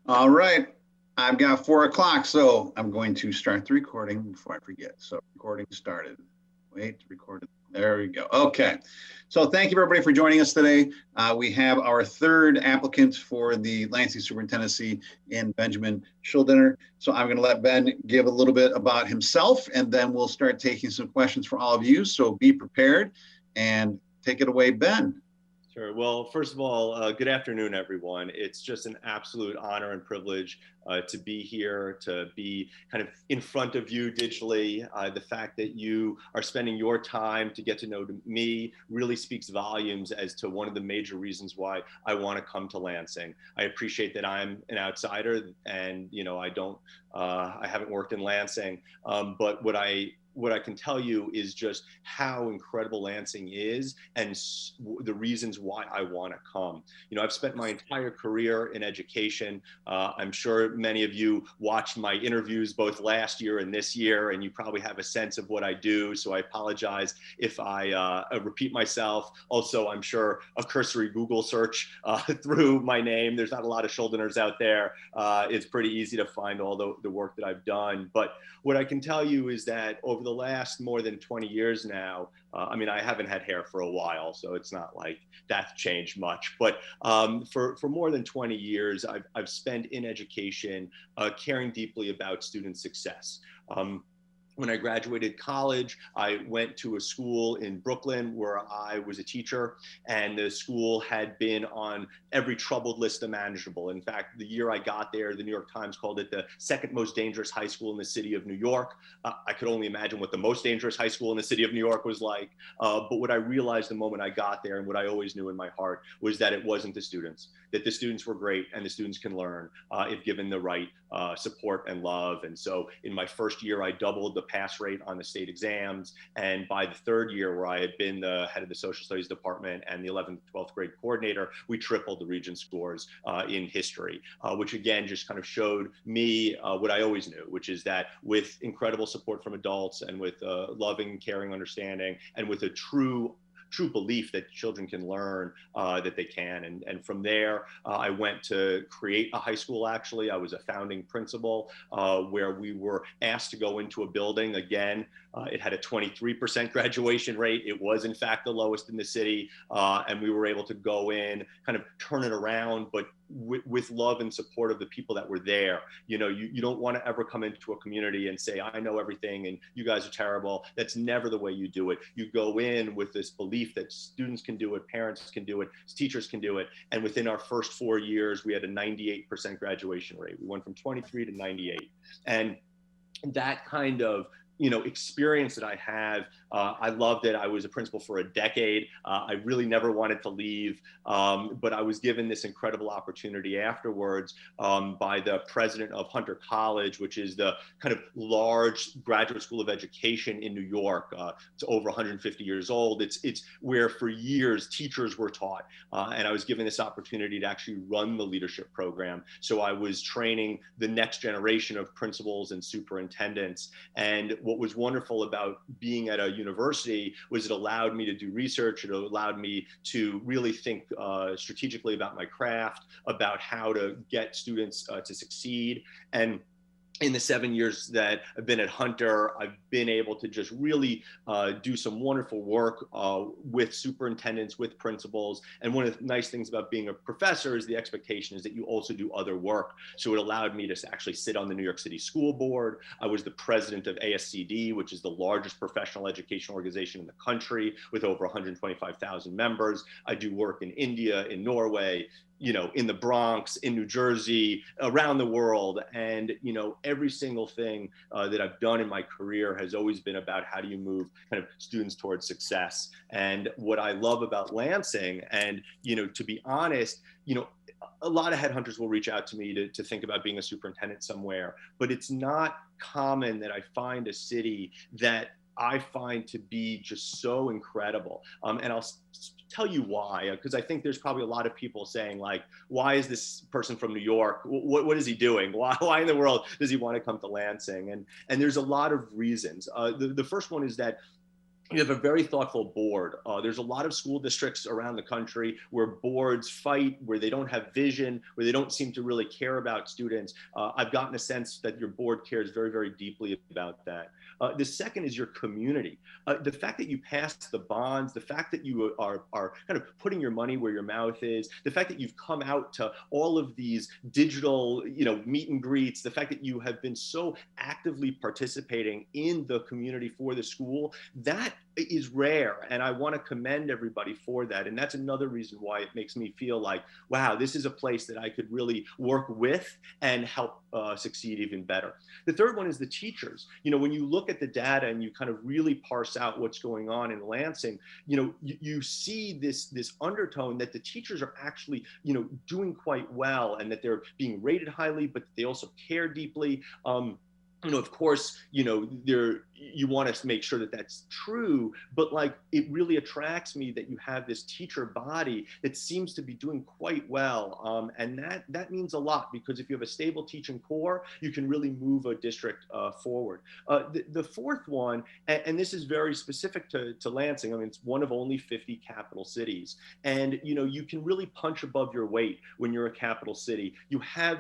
All right, I've got 4 o'clock, so I'm going to start the recording before I forget. So recording started. Wait, recorded. There we go. Okay. So thank you everybody for joining us today. We have our third applicant for the Lansing Superintendency in Benjamin Shuldiner. So I'm going to let Ben give a little bit about himself, and then we'll start taking some questions for all of you. So be prepared and take it away, Ben. Sure. Well, first of all, good afternoon, everyone. It's just an absolute honor and privilege to be here, to be kind of in front of you digitally. The fact that you are spending your time to get to know me really speaks volumes as to one of the major reasons why I want to come to Lansing. I appreciate that I'm an outsider, and I haven't worked in Lansing, but what I can tell you is just how incredible Lansing is and the reasons why I want to come. I've spent my entire career in education. I'm sure many of you watched my interviews both last year and this year, and you probably have a sense of what I do. So I apologize if I repeat myself. Also, I'm sure a cursory Google search through my name, there's not a lot of Shuldiners out there. It's pretty easy to find all the work that I've done. But what I can tell you is that over the last more than 20 years now, I haven't had hair for a while, so it's not like that's changed much. But for more than 20 years, I've spent in education caring deeply about student success. When I graduated college, I went to a school in Brooklyn where I was a teacher, and the school had been on every troubled list imaginable. In fact, the year I got there, the New York Times called it the second most dangerous high school in the city of New York. I could only imagine what the most dangerous high school in the city of New York was like. But what I realized the moment I got there, and what I always knew in my heart, was that it wasn't the students, that the students were great and the students can learn if given the right support and love. And so in my first year, I doubled the pass rate on the state exams. And by the third year, where I had been the head of the social studies department and the 11th, 12th grade coordinator, we tripled the Regent scores in history, which again just kind of showed me what I always knew, which is that with incredible support from adults and with loving, caring understanding, and with a true belief that children can learn, that they can. And from there, I went to create a high school, actually. I was a founding principal where we were asked to go into a building. Again, it had a 23% graduation rate. It was, in fact, the lowest in the city. And we were able to go in, kind of turn it around, but with love and support of the people that were there. You don't want to ever come into a community and say, I know everything and you guys are terrible. That's never the way you do it. You go in with this belief that students can do it, parents can do it, teachers can do it. And within our first 4 years, we had a 98% graduation rate. We went from 23 to 98. And that kind of experience that I have. I loved it. I was a principal for a decade. I really never wanted to leave, but I was given this incredible opportunity afterwards by the president of Hunter College, which is the kind of large graduate school of education in New York. It's over 150 years old. It's where for years teachers were taught, and I was given this opportunity to actually run the leadership program. So I was training the next generation of principals and superintendents. And what was wonderful about being at a university was it allowed me to do research. It allowed me to really think strategically about my craft, about how to get students to succeed. And in the 7 years that I've been at Hunter, I've been able to just really do some wonderful work with superintendents, with principals. And one of the nice things about being a professor is the expectation is that you also do other work. So it allowed me to actually sit on the New York City School Board. I was the president of ASCD, which is the largest professional education organization in the country with over 125,000 members. I do work in India, in Norway, in the Bronx, in New Jersey, around the world. And, every single thing that I've done in my career has always been about how do you move kind of students towards success. And what I love about Lansing, and, to be honest, a lot of headhunters will reach out to me to think about being a superintendent somewhere, but it's not common that I find a city that I find to be just so incredible. And I'll tell you why, because I think there's probably a lot of people saying like, why is this person from New York? What is he doing? Why in the world does he want to come to Lansing? And there's a lot of reasons. The first one is that you have a very thoughtful board. There's a lot of school districts around the country where boards fight, where they don't have vision, where they don't seem to really care about students. I've gotten a sense that your board cares very, very deeply about that. The second is your community. The fact that you passed the bonds, the fact that you are kind of putting your money where your mouth is, the fact that you've come out to all of these digital, meet and greets, the fact that you have been so actively participating in the community for the school, that is rare, and I want to commend everybody for that. And that's another reason why it makes me feel like, wow, this is a place that I could really work with and help succeed even better. The third one is the teachers. When you look at the data and you kind of really parse out what's going on in Lansing, you see this undertone that the teachers are actually, doing quite well, and that they're being rated highly, but they also care deeply. Of course, you want to make sure that that's true, but it really attracts me that you have this teacher body that seems to be doing quite well. And that means a lot, because if you have a stable teaching core, you can really move a district forward. The fourth one, and this is very specific to Lansing, it's one of only 50 capital cities. And, you can really punch above your weight when you're a capital city. You have,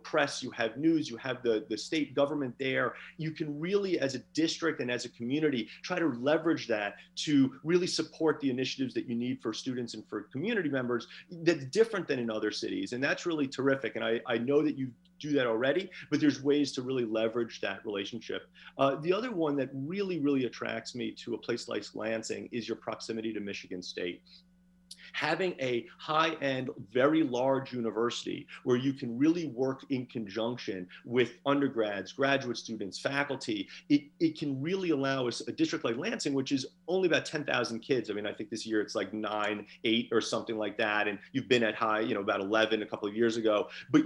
press, you have news, you have the state government there. You can really, as a district and as a community, try to leverage that to really support the initiatives that you need for students and for community members that's different than in other cities. And that's really terrific. And I know that you do that already, but there's ways to really leverage that relationship. The other one that really, really attracts me to a place like Lansing is your proximity to Michigan State. Having a high-end, very large university where you can really work in conjunction with undergrads, graduate students, faculty, it can really allow us, a district like Lansing, which is only about 10,000 kids. I think this year it's like 9, 8 or something like that. And you've been at high, about 11 a couple of years ago. But,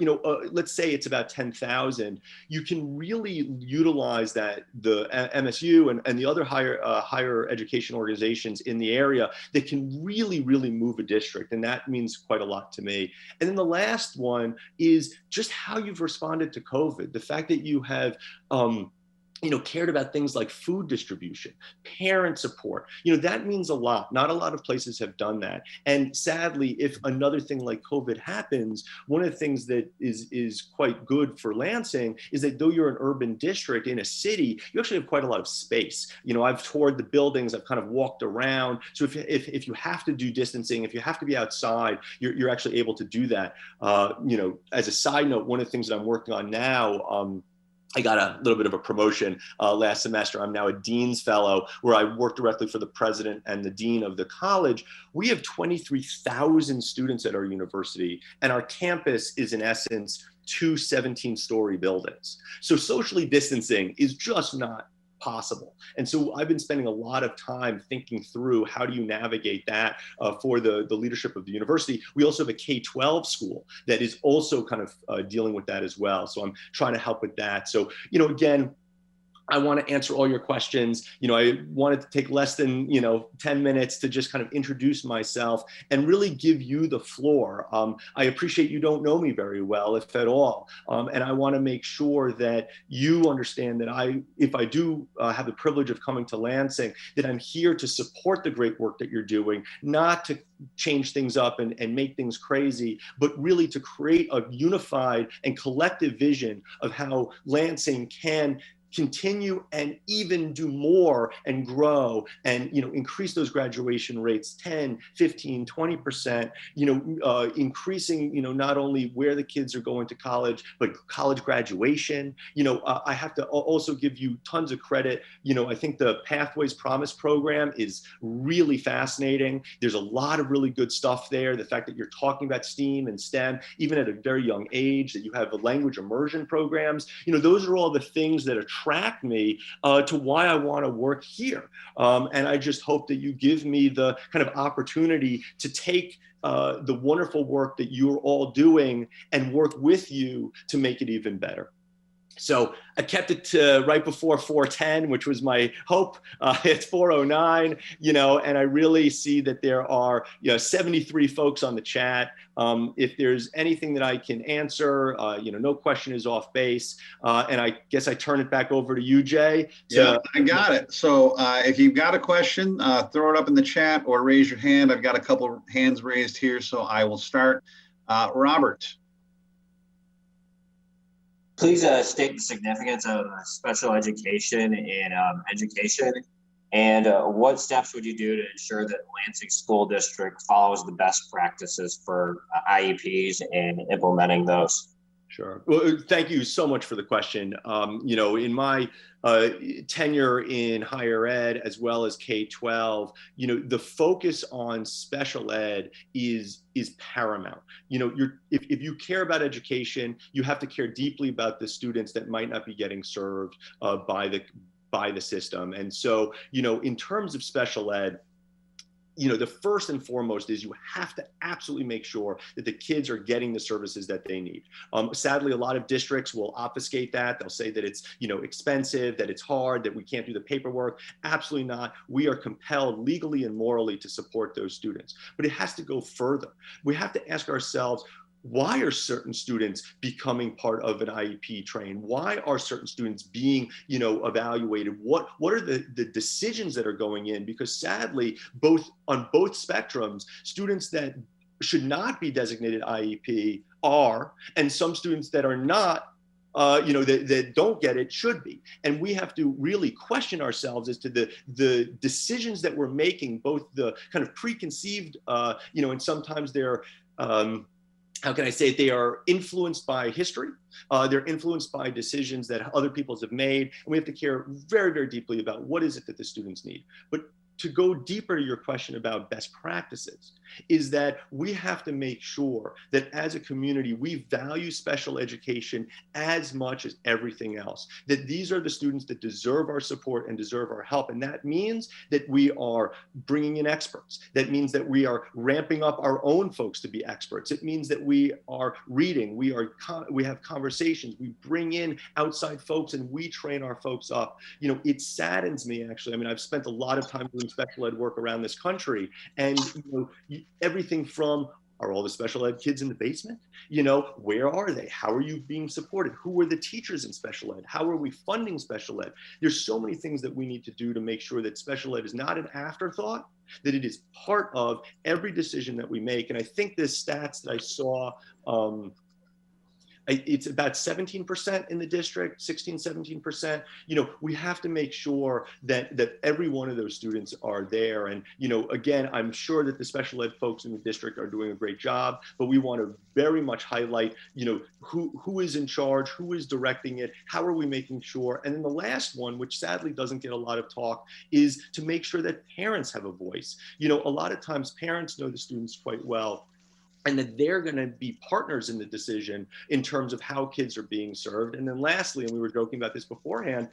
let's say it's about 10,000. You can really utilize that, the MSU and the other higher education organizations in the area that can really, really move a district. And that means quite a lot to me. And then the last one is just how you've responded to COVID. The fact that you have, cared about things like food distribution, parent support, that means a lot. Not a lot of places have done that. And sadly, if another thing like COVID happens, one of the things that is quite good for Lansing is that though you're an urban district in a city, you actually have quite a lot of space. I've toured the buildings, I've kind of walked around. So if you have to do distancing, if you have to be outside, you're actually able to do that. As a side note, one of the things that I'm working on now, I got a little bit of a promotion last semester. I'm now a Dean's Fellow, where I work directly for the president and the dean of the college. We have 23,000 students at our university, and our campus is in essence 2 17-story buildings. So socially distancing is just not possible. And so I've been spending a lot of time thinking through how do you navigate that for the leadership of the university. We also have a K-12 school that is also kind of dealing with that as well. So I'm trying to help with that. So, again, I want to answer all your questions. I wanted to take less than, 10 minutes to just kind of introduce myself and really give you the floor. I appreciate you don't know me very well, if at all. And I want to make sure that you understand that if I do have the privilege of coming to Lansing, that I'm here to support the great work that you're doing, not to change things up and make things crazy, but really to create a unified and collective vision of how Lansing can continue and even do more and grow and increase those graduation rates 10, 15, 20%, increasing not only where the kids are going to college, but college graduation. I have to also give you tons of credit. I think the Pathways Promise program is really fascinating. There's a lot of really good stuff there. The fact that you're talking about STEAM and STEM, even at a very young age, that you have the language immersion programs, those are all the things that attract me to why I want to work here. And I just hope that you give me the kind of opportunity to take the wonderful work that you're all doing and work with you to make it even better. So I kept it to right before 4:10, which was my hope. It's 4:09, and I really see that there are 73 folks on the chat. If there's anything that I can answer, no question is off base. And I guess I turn it back over to you, Jay. Yeah, I got it. So if you've got a question, throw it up in the chat or raise your hand. I've got a couple of hands raised here, so I will start. Robert. Please state the significance of special education in education, and what steps would you do to ensure that Lansing School District follows the best practices for IEPs and implementing those? Sure. Well, thank you so much for the question. In my tenure in higher ed as well as K-12, the focus on special ed is paramount. If you care about education, you have to care deeply about the students that might not be getting served by the system. And so, in terms of special ed, the first and foremost is you have to absolutely make sure that the kids are getting the services that they need. Sadly, a lot of districts will obfuscate that. They'll say that it's, expensive, that it's hard, that we can't do the paperwork. Absolutely not. We are compelled legally and morally to support those students. But it has to go further. We have to ask ourselves, why are certain students becoming part of an IEP train? Why are certain students being, evaluated? What are the decisions that are going in? Because sadly, on both spectrums, students that should not be designated IEP are, and some students that are not, that don't get it should be. And we have to really question ourselves as to the decisions that we're making, both the kind of preconceived, and sometimes they're, how can I say it? They are influenced by history. They're influenced by decisions that other peoples have made. And we have to care very, very deeply about what is it that the students need. But to go deeper to your question about best practices is that we have to make sure that as a community, we value special education as much as everything else, that these are the students that deserve our support and deserve our help. And that means that we are bringing in experts. That means that we are ramping up our own folks to be experts. It means that we are reading, we have conversations, we bring in outside folks and we train our folks up. It saddens me, actually. I mean, I've spent a lot of time doing special ed work around this country, and everything from, are all the special ed kids in the basement? Where are they? How are you being supported? Who are the teachers in special ed? How are we funding special ed? There's so many things that we need to do to make sure that special ed is not an afterthought, that it is part of every decision that we make. And I think the stats that I saw, it's about 17% in the district, 16, 17%. We have to make sure that every one of those students are there. And, again, I'm sure that the special ed folks in the district are doing a great job, but we want to very much highlight, who is in charge, who is directing it, how are we making sure? And then the last one, which sadly doesn't get a lot of talk, is to make sure that parents have a voice. A lot of times parents know the students quite well, and that they're going to be partners in the decision in terms of how kids are being served. And then lastly, and we were joking about this beforehand,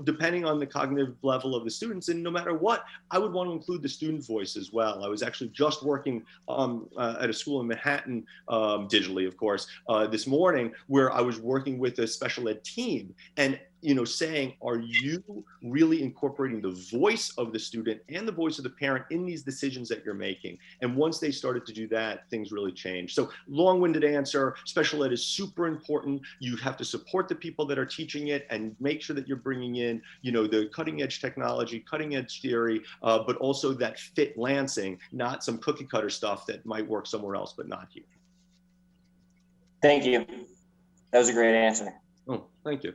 depending on the cognitive level of the students, and no matter what, I would want to include the student voice as well. I was actually just working at a school in Manhattan, digitally, of course, this morning, where I was working with a special ed team, and saying, are you really incorporating the voice of the student and the voice of the parent in these decisions that you're making? And once they started to do that, things really changed. So long-winded answer, special ed is super important. You have to support the people that are teaching it and make sure that you're bringing in, the cutting edge technology, cutting edge theory, but also that fit Lansing, not some cookie cutter stuff that might work somewhere else, but not here. Thank you. That was a great answer. Oh, thank you.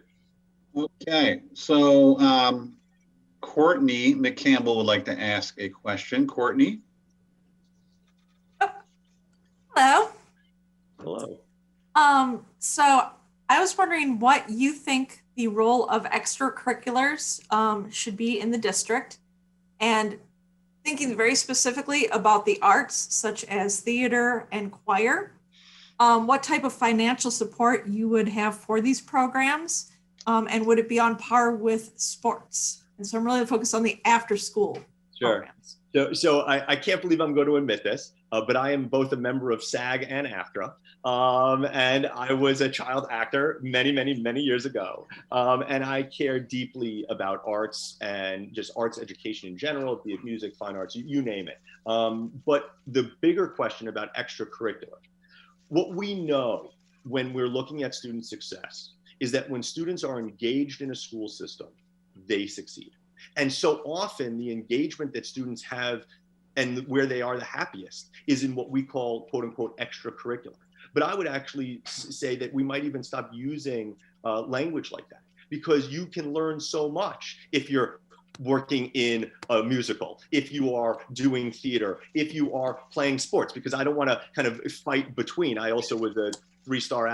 Okay, so Courtney McCampbell would like to ask a question. Courtney? Hello. Hello. So I was wondering what you think the role of extracurriculars should be in the district, and thinking very specifically about the arts, such as theater and choir, what type of financial support you would have for these programs. And would it be on par with sports? And so I'm really focused on the after school programs. So I can't believe I'm going to admit this. but I am both a member of SAG and AFTRA. And I was a child actor many, many, many years ago. And I care deeply about arts and just arts education in general, be it music, fine arts, you name it. But the bigger question about extracurricular, what we know when we're looking at student success is that when students are engaged in a school system, they succeed. And so often the engagement that students have and where they are the happiest is in what we call, quote unquote, extracurricular. But I would actually say that we might even stop using language like that, because you can learn so much if you're working in a musical, if you are doing theater, if you are playing sports, because I don't want to kind of fight between. I also was a three-sport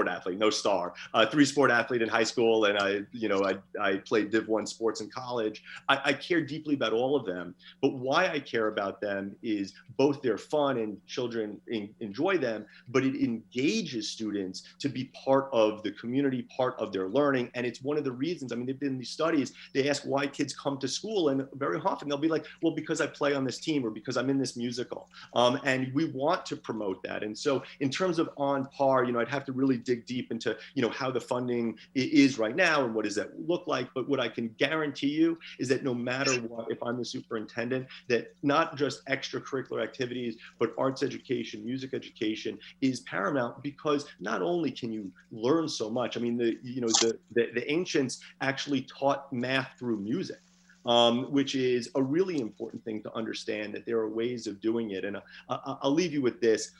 athlete, no star, three-sport athlete in high school, and I played Div 1 sports in college. I care deeply about all of them, but why I care about them is both they're fun and children enjoy them, but it engages students to be part of the community, part of their learning, and it's one of the reasons. I mean, there've been these studies. They ask why kids come to school, and very often they'll be like, well, because I play on this team or because I'm in this musical, and we want to promote that. And so in terms of on par, I'd have to really dig deep into, how the funding is right now and what does that look like. But what I can guarantee you is that no matter what, if I'm the superintendent, that not just extracurricular activities, but arts education, music education is paramount, because not only can you learn so much. I mean, the ancients actually taught math through music. Which is a really important thing to understand, that there are ways of doing it. And I'll leave you with this.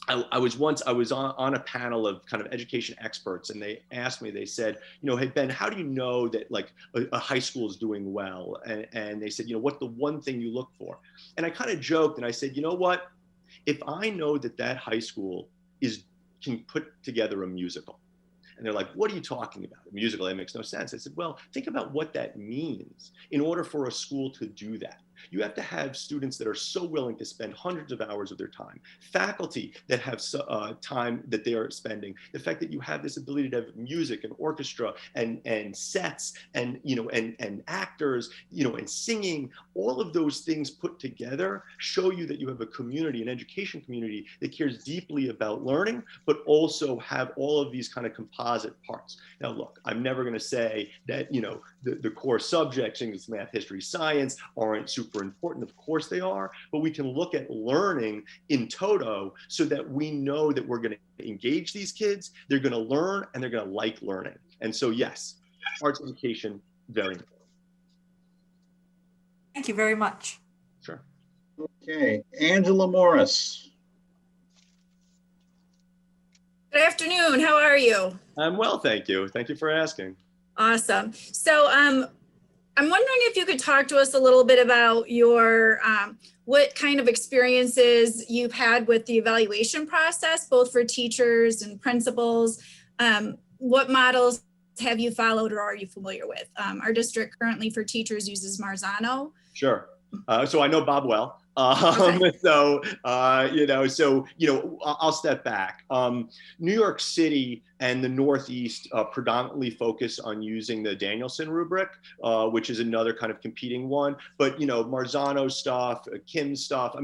I was on a panel of kind of education experts, and they asked me, they said, hey, Ben, how do you know that like a high school is doing well? And they said, what's the one thing you look for? And I kind of joked and I said, you know what? If I know that high school can put together a musical, and they're like, what are you talking about? A musical, that makes no sense. I said, well, think about what that means. In order for a school to do that, you have to have students that are so willing to spend hundreds of hours of their time, faculty that have time that they are spending, the fact that you have this ability to have music and orchestra and sets and actors, and singing. All of those things put together show you that you have a community, an education community that cares deeply about learning, but also have all of these kind of composite parts. Now, look, I'm never going to say that, the core subjects, English, math, history, science, aren't super important. Of course they are, but we can look at learning in toto so that we know that we're going to engage these kids, they're going to learn, and they're going to like learning. And so, yes, arts education, very important. Thank you very much. Sure. Okay, Angela Morris. Good afternoon. How are you? I'm well, thank you. Thank you for asking. Awesome. So I'm wondering if you could talk to us a little bit about your what kind of experiences you've had with the evaluation process, both for teachers and principals. What models have you followed or are you familiar with? Our district currently for teachers uses Marzano. Sure. So I know Bob well. Okay. I'll step back. New York City and the Northeast predominantly focus on using the Danielson rubric, which is another kind of competing one. But, Marzano stuff, Kim's stuff,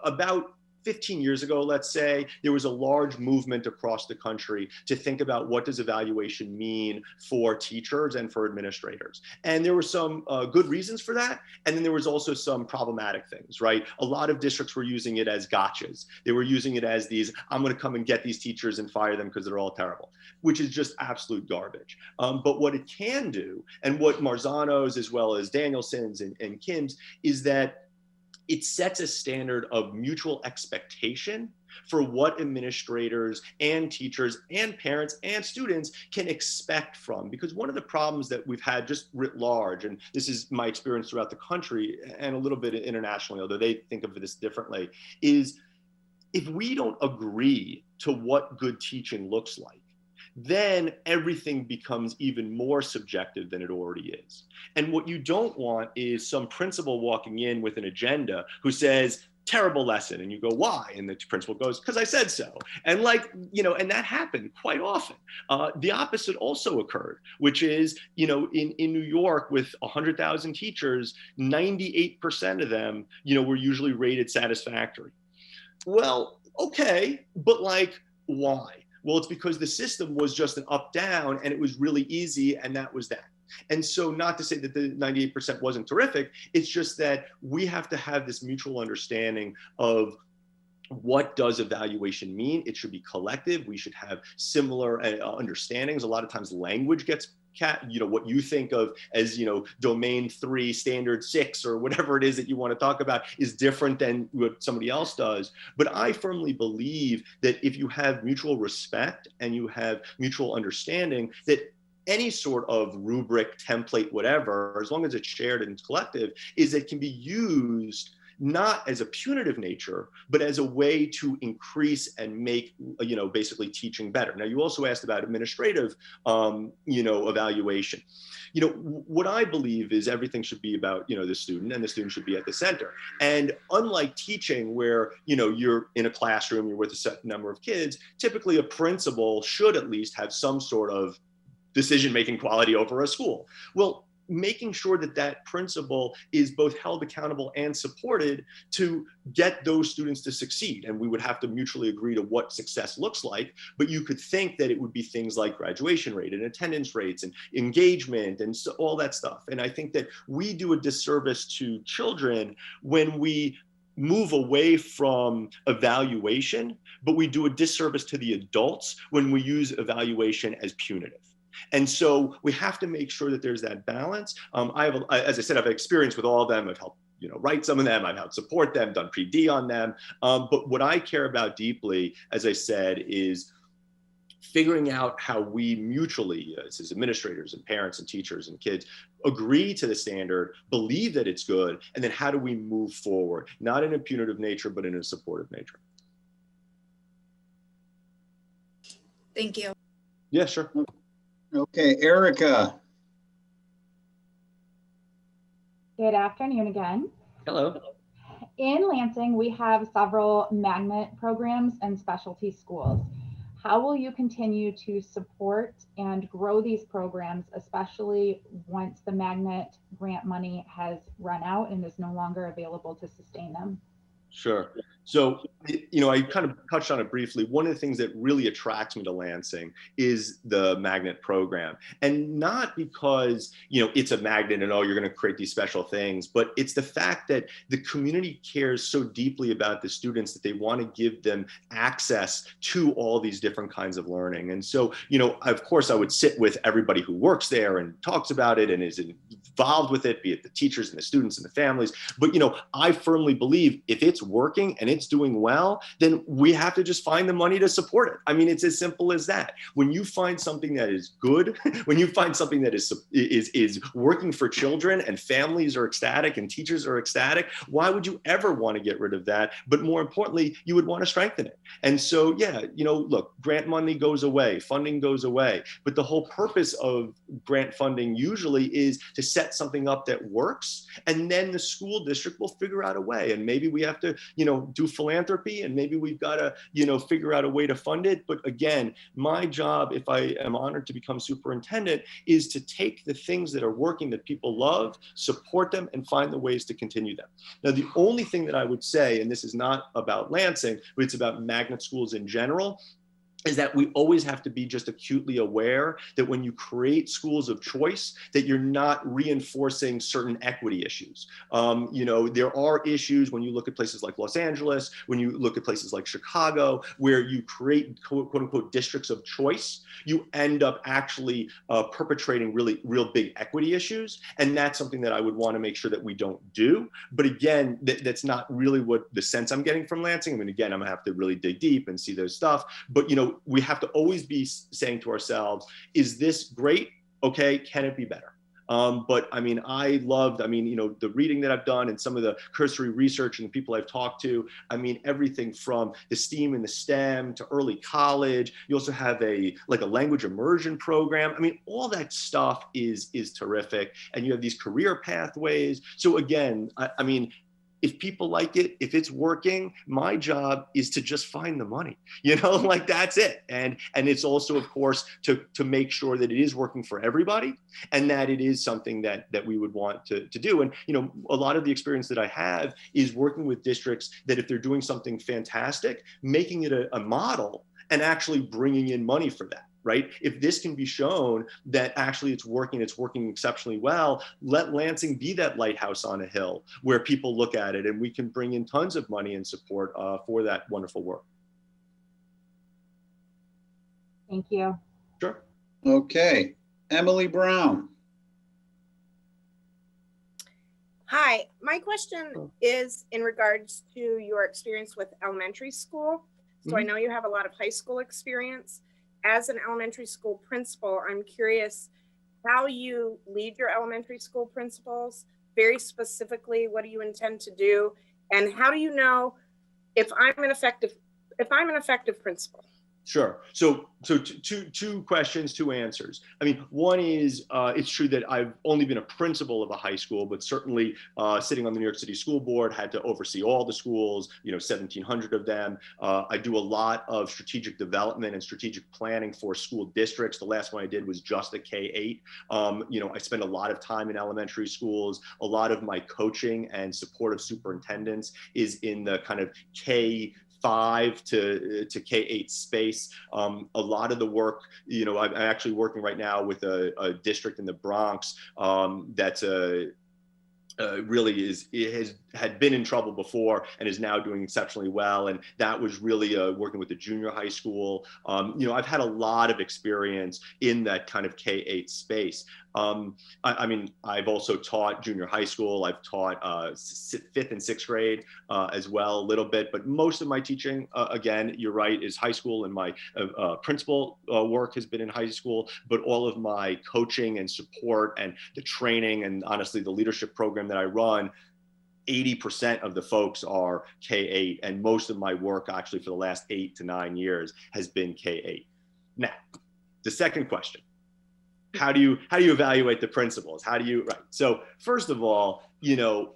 about 15 years ago, let's say, there was a large movement across the country to think about what does evaluation mean for teachers and for administrators. And there were some good reasons for that. And then there was also some problematic things, right? A lot of districts were using it as gotchas. They were using it as these, I'm going to come and get these teachers and fire them because they're all terrible, which is just absolute garbage. But what it can do, and what Marzano's as well as Danielson's and Kim's, is that it sets a standard of mutual expectation for what administrators and teachers and parents and students can expect from. Because one of the problems that we've had just writ large, and this is my experience throughout the country and a little bit internationally, although they think of this differently, is if we don't agree to what good teaching looks like, then everything becomes even more subjective than it already is. And what you don't want is some principal walking in with an agenda who says, terrible lesson. And you go, why? And the principal goes, because I said so. And like, and that happened quite often. The opposite also occurred, which is, in New York with 100,000 teachers, 98% of them, were usually rated satisfactory. Well, okay, but like, why? Well, it's because the system was just an up-down and it was really easy, and that was that. And so, not to say that the 98% wasn't terrific, it's just that we have to have this mutual understanding of what does evaluation mean. It should be collective. We should have similar understandings. A lot of times language gets what you think of as, domain 3, standard 6, or whatever it is that you want to talk about is different than what somebody else does. But I firmly believe that if you have mutual respect and you have mutual understanding, that any sort of rubric, template, whatever, as long as it's shared and collective, is it can be used not as a punitive nature, but as a way to increase and make, basically teaching better. Now, you also asked about administrative, evaluation. What I believe is everything should be about, the student, and the student should be at the center. And unlike teaching where, you're in a classroom, you're with a set number of kids, typically a principal should at least have some sort of decision-making quality over a school. Well, making sure that that principal is both held accountable and supported to get those students to succeed. And we would have to mutually agree to what success looks like, but you could think that it would be things like graduation rate and attendance rates and engagement and so, all that stuff. And I think that we do a disservice to children when we move away from evaluation, but we do a disservice to the adults when we use evaluation as punitive. And so we have to make sure that there's that balance. As I said, I've experience with all of them. I've helped, write some of them. I've helped support them, done pre-D on them. But what I care about deeply, as I said, is figuring out how we mutually, as administrators and parents and teachers and kids, agree to the standard, believe that it's good, and then how do we move forward, not in a punitive nature, but in a supportive nature. Thank you. Yeah, sure. Okay, Erica. Good afternoon again. Hello. In Lansing, we have several magnet programs and specialty schools. How will you continue to support and grow these programs, especially once the magnet grant money has run out and is no longer available to sustain them? Sure. So, I kind of touched on it briefly. One of the things that really attracts me to Lansing is the magnet program. And not because, it's a magnet and, you're going to create these special things, but it's the fact that the community cares so deeply about the students that they want to give them access to all these different kinds of learning. And so, of course, I would sit with everybody who works there and talks about it and is involved with it, be it the teachers and the students and the families. But, I firmly believe if it's working and it's doing well, then we have to just find the money to support it. I mean, it's as simple as that. When you find something that is good, when you find something that is working for children and families are ecstatic and teachers are ecstatic, why would you ever want to get rid of that? But more importantly, you would want to strengthen it. And so, look, grant money goes away, funding goes away, but the whole purpose of grant funding usually is to set something up that works, and then the school district will figure out a way. And maybe we have to, do philanthropy, and maybe we've got to, figure out a way to fund it. But again, my job, if I am honored to become superintendent, is to take the things that are working that people love, support them, and find the ways to continue them. Now, the only thing that I would say, and this is not about Lansing, but it's about magnet schools in general, is that we always have to be just acutely aware that when you create schools of choice, that you're not reinforcing certain equity issues. There are issues when you look at places like Los Angeles, when you look at places like Chicago, where you create quote unquote districts of choice, you end up actually perpetrating real big equity issues. And that's something that I would want to make sure that we don't do. But again, that's not really what the sense I'm getting from Lansing. I mean, again, I'm gonna have to really dig deep and see those stuff. But we have to always be saying to ourselves, is this great? Okay, can it be better? But I mean, I loved, the reading that I've done and some of the cursory research and the people I've talked to, everything from the STEAM and the STEM to early college. You also have a language immersion program. All that stuff is terrific. And you have these career pathways. So again, if people like it, if it's working, my job is to just find the money, you know, like that's it. And it's also, of course, to make sure that it is working for everybody and that it is something that we would want to do. And, you know, a lot of the experience that I have is working with districts that if they're doing something fantastic, making it a model and actually bringing in money for that. Right? If this can be shown that actually it's working exceptionally well, let Lansing be that lighthouse on a hill where people look at it and we can bring in tons of money and support for that wonderful work. Thank you. Sure. Okay, Emily Brown. Hi, my question is in regards to your experience with elementary school. So I know you have a lot of high school experience. As an elementary school principal, I'm curious how you lead your elementary school principals. Very specifically, what do you intend to do? And how do you know if I'm an effective principal? Sure. So two questions, two answers. I mean, one is it's true that I've only been a principal of a high school, but certainly sitting on the New York City School Board, had to oversee all the schools, you know, 1,700 of them. I do a lot of strategic development and strategic planning for school districts. The last one I did was just a K-8. You know, I spend a lot of time in elementary schools. A lot of my coaching and support of superintendents is in the kind of K-5 to K-8 space. A lot of the work, you know, I'm actually working right now with a district in the Bronx that's really had been in trouble before and is now doing exceptionally well. And that was really working with the junior high school. You know, I've had a lot of experience in that kind of K-8 space. I mean, I've also taught junior high school. I've taught 5th and 6th grade as well, a little bit, but most of my teaching, again, you're right, is high school, and my principal work has been in high school, but all of my coaching and support and the training and honestly the leadership program that I run, 80% of the folks are K-8, and most of my work actually for the last 8 to 9 years has been K-8. Now, the second question. How do you evaluate the principals? How do you, right? So first of all, you know,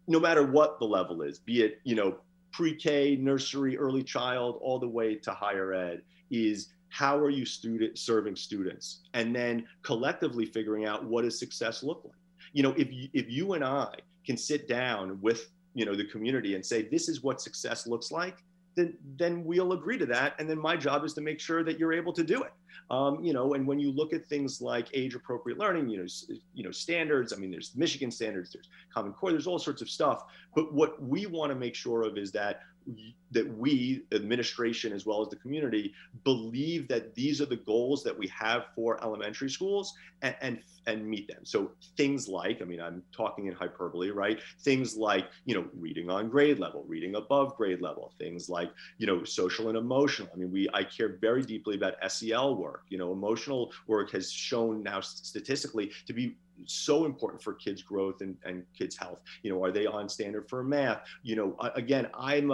no matter what the level is, be it, you know, pre-K, nursery, early child, all the way to higher ed, is how are you serving students? And then collectively figuring out what does success look like? You know, if you and I can sit down with, you know, the community and say, this is what success looks like, then we'll agree to that. And then my job is to make sure that you're able to do it. You know, and when you look at things like age appropriate learning, you know, standards, I mean, there's Michigan standards, there's Common Core, there's all sorts of stuff. But what we want to make sure of is that we, administration, as well as the community, believe that these are the goals that we have for elementary schools and meet them. So things like, I mean, I'm talking in hyperbole, right? Things like, you know, reading on grade level, reading above grade level, things like, you know, social and emotional. I mean, I care very deeply about SEL work. You know, emotional work has shown now statistically to be so important for kids' growth and kids' health. You know, are they on standard for math? You know, again, I'm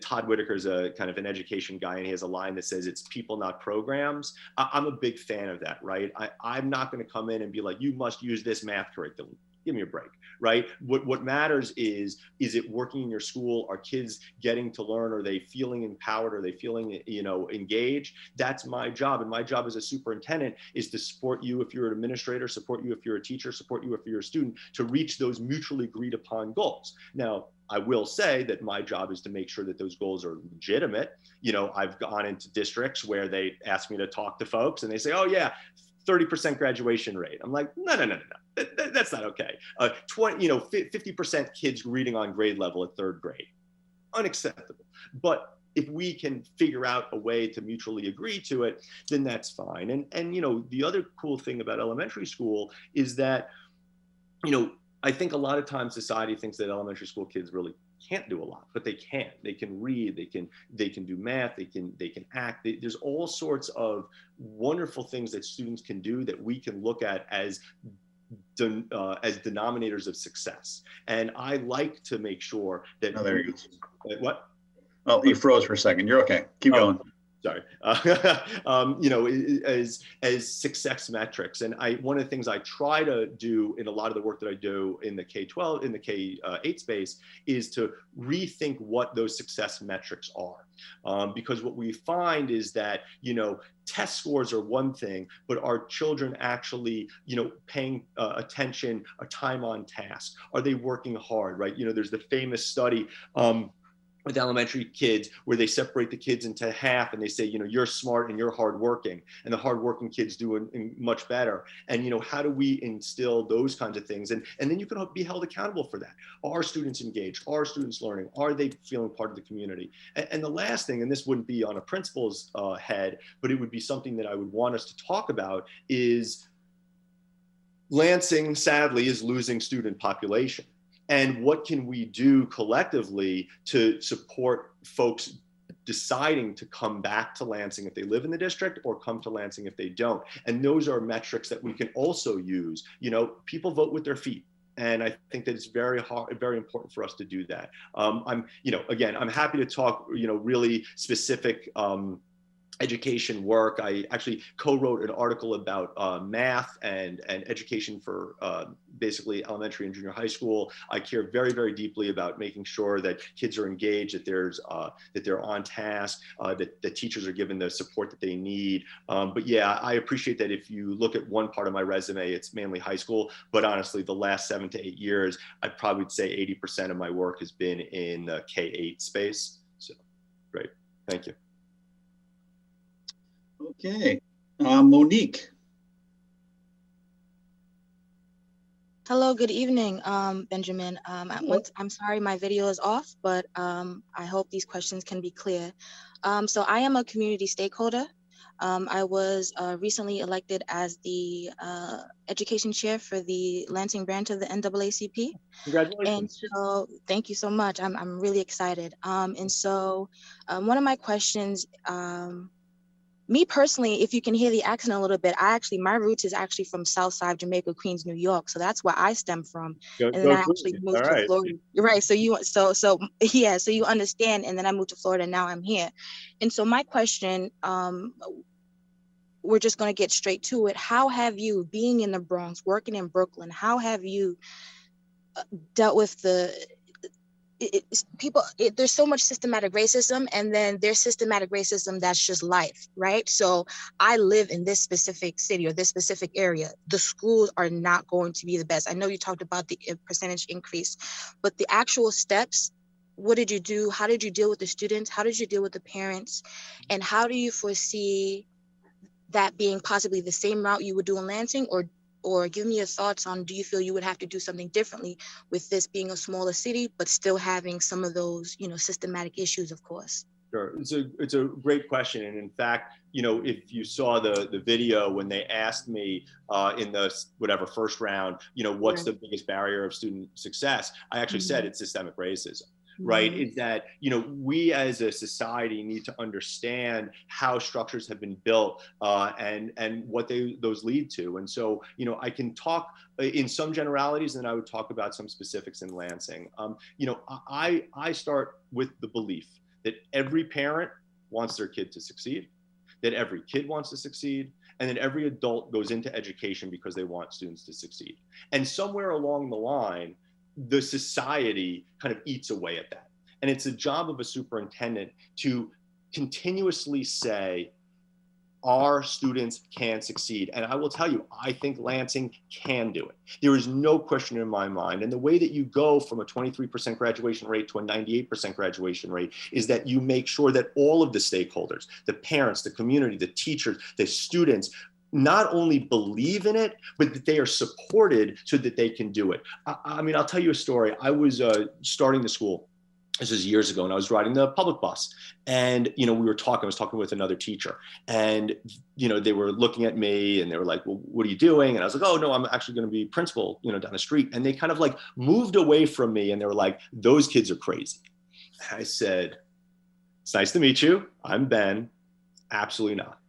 Todd Whitaker's a kind of an education guy, and he has a line that says it's people, not programs. I'm a big fan of that, right? I'm not going to come in and be like, you must use this math curriculum. Give me a break, right? What matters is it working in your school? Are kids getting to learn? Are they feeling empowered? Are they feeling, you know, engaged? That's my job. And my job as a superintendent is to support you if you're an administrator, support you if you're a teacher, support you if you're a student, to reach those mutually agreed upon goals. Now, I will say that my job is to make sure that those goals are legitimate. You know, I've gone into districts where they ask me to talk to folks and they say, oh yeah, 30% graduation rate. I'm like, no. That's not okay. 50% kids reading on grade level at 3rd grade, unacceptable. But if we can figure out a way to mutually agree to it, then that's fine. And you know, the other cool thing about elementary school is that, you know, I think a lot of times society thinks that elementary school kids really can't do a lot, but they can. They can read, they can do math, they can act. There's all sorts of wonderful things that students can do that we can look at as denominators of success. And I like to make sure that. Oh, there you go. What? Oh, you froze for a second. You're okay. Keep going. sorry, as success metrics. And one of the things I try to do in a lot of the work that I do in the K-12, in the K-8 space, is to rethink what those success metrics are. Because what we find is that, test scores are one thing, but are children actually, paying attention, a time on task? Are they working hard, right? There's the famous study with elementary kids where they separate the kids into half and they say, you're smart and you're hardworking, and the hardworking kids do much better. And, how do we instill those kinds of things? And then you can be held accountable for that. Are students engaged? Are students learning? Are they feeling part of the community? And the last thing, and this wouldn't be on a principal's head, but it would be something that I would want us to talk about, is Lansing, sadly, is losing student population. And what can we do collectively to support folks deciding to come back to Lansing if they live in the district, or come to Lansing if they don't? And those are metrics that we can also use. People vote with their feet. And I think that it's very important for us to do that. I'm happy to talk, really specific education work. I actually co-wrote an article about math and education for basically elementary and junior high school. I care very, very deeply about making sure that kids are engaged, that they're on task, that the teachers are given the support that they need. But yeah, I appreciate that if you look at one part of my resume, it's mainly high school, but honestly, the last 7 to 8 years, I'd probably say 80% of my work has been in the K-8 space. So, great, thank you. Okay, Monique. Hello, good evening, Benjamin. I'm sorry my video is off, but I hope these questions can be clear. So I am a community stakeholder. I was recently elected as the education chair for the Lansing branch of the NAACP. Congratulations. And so, thank you so much. I'm really excited. And so one of my questions, me personally, if you can hear the accent a little bit, my roots is actually from Southside Jamaica, Queens, New York. So that's where I stem from. And then I actually moved to Florida. You're right. So you understand. And then I moved to Florida and now I'm here. And so my question, we're just going to get straight to it. How have you, being in the Bronx, working in Brooklyn, how have you dealt with there's so much systematic racism, and then there's systematic racism that's just life, right? So I live in this specific city or this specific area. The schools are not going to be the best. I know you talked about the percentage increase, but the actual steps, what did you do? How did you deal with the students? How did you deal with the parents? And how do you foresee that being possibly the same route you would do in Lansing, or give me your thoughts on, do you feel you would have to do something differently with this being a smaller city, but still having some of those, systematic issues, of course? Sure, it's a great question. And in fact, if you saw the video when they asked me in the first round, what's the biggest barrier of student success? I actually said it's systemic racism. Right, is that we as a society need to understand how structures have been built and what those lead to. And so I can talk in some generalities, and I would talk about some specifics in Lansing. I start with the belief that every parent wants their kid to succeed, that every kid wants to succeed, and that every adult goes into education because they want students to succeed. And somewhere along the line, the society kind of eats away at that. And it's a job of a superintendent to continuously say, our students can succeed. And I will tell you, I think Lansing can do it. There is no question in my mind. And the way that you go from a 23% graduation rate to a 98% graduation rate is that you make sure that all of the stakeholders, the parents, the community, the teachers, the students, not only believe in it, but that they are supported so that they can do it. I mean, I'll tell you a story. I was starting the school. This was years ago, and I was riding the public bus, and I was talking with another teacher, and they were looking at me, and they were like, "Well, what are you doing?" And I was like, "Oh no, I'm actually going to be principal, down the street." And they kind of like moved away from me, and they were like, "Those kids are crazy." And I said, "It's nice to meet you. I'm Ben." Absolutely not.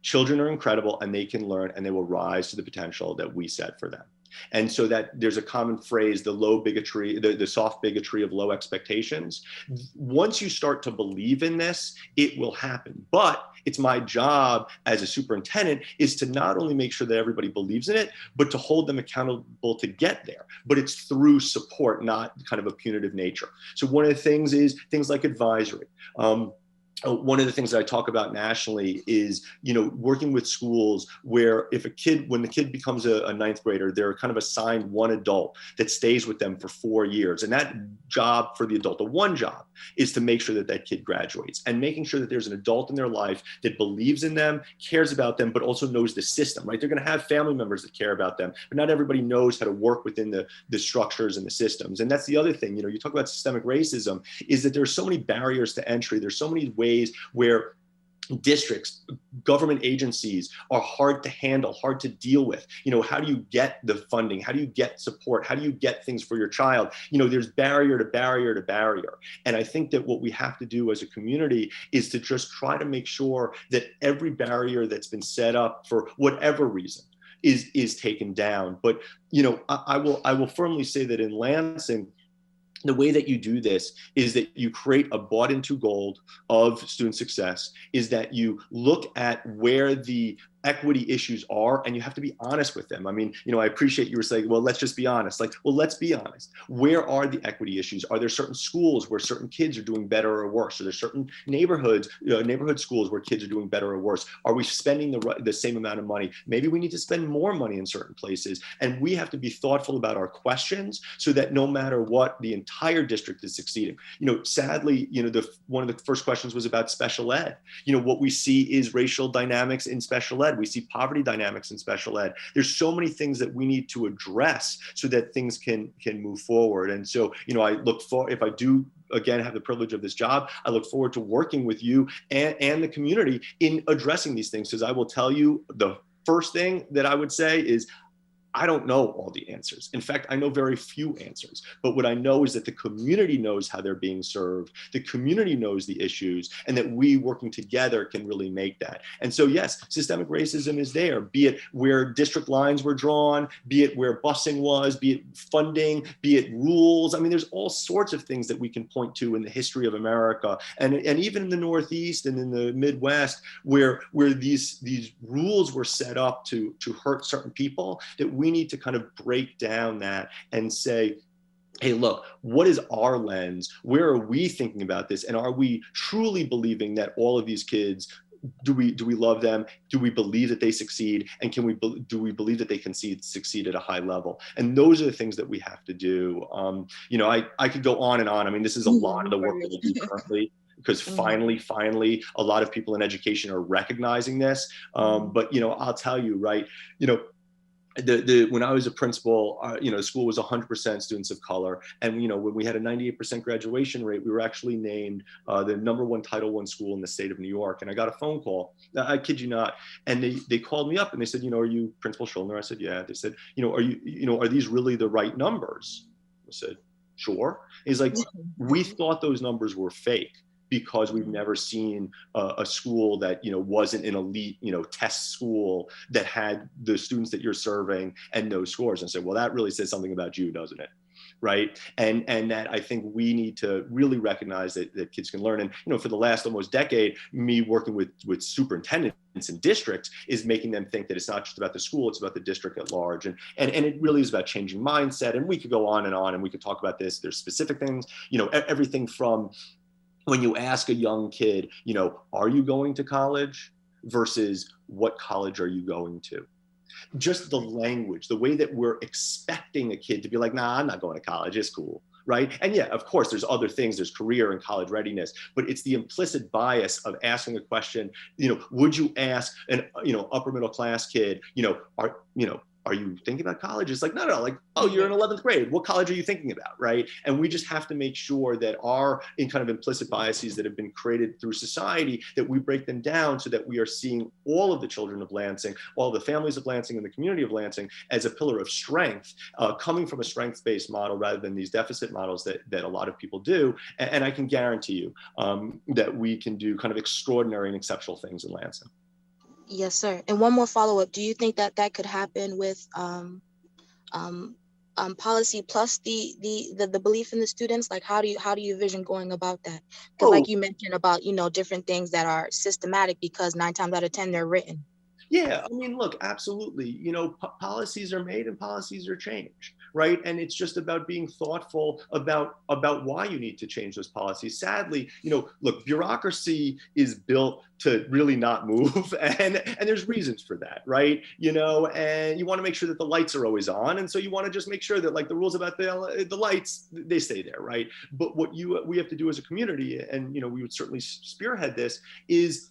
Children are incredible, and they can learn, and they will rise to the potential that we set for them. And so that there's a common phrase, the low bigotry, the soft bigotry of low expectations. Once you start to believe in this, it will happen. But it's my job as a superintendent is to not only make sure that everybody believes in it, but to hold them accountable to get there. But it's through support, not kind of a punitive nature. So one of the things is things like advisory. One of the things that I talk about nationally is, working with schools where when the kid becomes a ninth grader, they're kind of assigned one adult that stays with them for 4 years. And that job for the adult, the one job, is to make sure that that kid graduates, and making sure that there's an adult in their life that believes in them, cares about them, but also knows the system, right? They're going to have family members that care about them, but not everybody knows how to work within the structures and the systems. And that's the other thing, you talk about systemic racism, is that there's so many barriers to entry. There's so many ways where districts, government agencies are hard to handle, hard to deal with. How do you get the funding? How do you get support? How do you get things for your child? There's barrier to barrier to barrier. And I think that what we have to do as a community is to just try to make sure that every barrier that's been set up for whatever reason is taken down. But, I will firmly say that in Lansing, the way that you do this is that you create a bought into goal of student success, is that you look at where the equity issues are, and you have to be honest with them. I mean, I appreciate you were saying, well, let's just be honest. Well, let's be honest. Where are the equity issues? Are there certain schools where certain kids are doing better or worse? Are there certain neighborhood schools where kids are doing better or worse? Are we spending the same amount of money? Maybe we need to spend more money in certain places. And we have to be thoughtful about our questions so that no matter what, the entire district is succeeding. Sadly, one of the first questions was about special ed. What we see is racial dynamics in special ed. We see poverty dynamics in special ed. There's so many things that we need to address so that things can move forward. And so, I look for, if I do again have the privilege of this job, I look forward to working with you and the community in addressing these things. Because I will tell you, the first thing that I would say is, I don't know all the answers. In fact, I know very few answers. But what I know is that the community knows how they're being served. The community knows the issues, and that we working together can really make that. And so, yes, systemic racism is there, be it where district lines were drawn, be it where busing was, be it funding, be it rules. I mean, there's all sorts of things that we can point to in the history of America, and even in the Northeast and in the Midwest, where these rules were set up to hurt certain people, that we need to kind of break down that and say, hey, look, what is our lens? Where are we thinking about this? And are we truly believing that all of these kids, do we love them? Do we believe that they succeed? And do we believe that they can succeed at a high level? And those are the things that we have to do. I could go on and on. I mean, this is a lot of the work that we do currently, because finally, a lot of people in education are recognizing this. But, I'll tell you, right, when I was a principal, the school was 100% students of color. And, when we had a 98% graduation rate, we were actually named the #1 Title I school in the state of New York. And I got a phone call, I kid you not. And they called me up and they said, are you Principal Shuldiner? I said, yeah. They said, are these really the right numbers? I said, sure. He's like, we thought those numbers were fake, because we've never seen a school that, wasn't an elite, test school that had the students that you're serving and those scores. And I said, well, that really says something about you, doesn't it? Right. And that I think we need to really recognize that kids can learn. And, for the last almost decade, me working with superintendents and districts is making them think that it's not just about the school, it's about the district at large. And it really is about changing mindset. And we could go on and we could talk about this. There's specific things, everything from when you ask a young kid, are you going to college versus what college are you going to? Just the language, the way that we're expecting a kid to be like, nah, I'm not going to college, it's cool, right? And yeah, of course, there's other things, there's career and college readiness, but it's the implicit bias of asking a question, would you ask an, upper middle class kid, are you thinking about college? It's like, no, like, oh, you're in 11th grade. What college are you thinking about, right? And we just have to make sure that our kind of implicit biases that have been created through society, that we break them down so that we are seeing all of the children of Lansing, all the families of Lansing and the community of Lansing as a pillar of strength, coming from a strength-based model rather than these deficit models that a lot of people do. And I can guarantee you that we can do kind of extraordinary and exceptional things in Lansing. Yes, sir. And one more follow-up. Do you think that could happen with policy plus the belief in the students? Like, how do you vision going about that? Because like you mentioned about, you know, different things that are systematic because 9 times out of 10 they're written. Yeah, I mean, look, absolutely. You know, policies are made and policies are changed, right? And it's just about being thoughtful about why you need to change those policies. Sadly, you know, look, bureaucracy is built to really not move, and there's reasons for that, right? You know, and you want to make sure that the lights are always on, and so you want to just make sure that, like, the rules about the lights, they stay there, right? But what we have to do as a community, and you know, we would certainly spearhead this, is,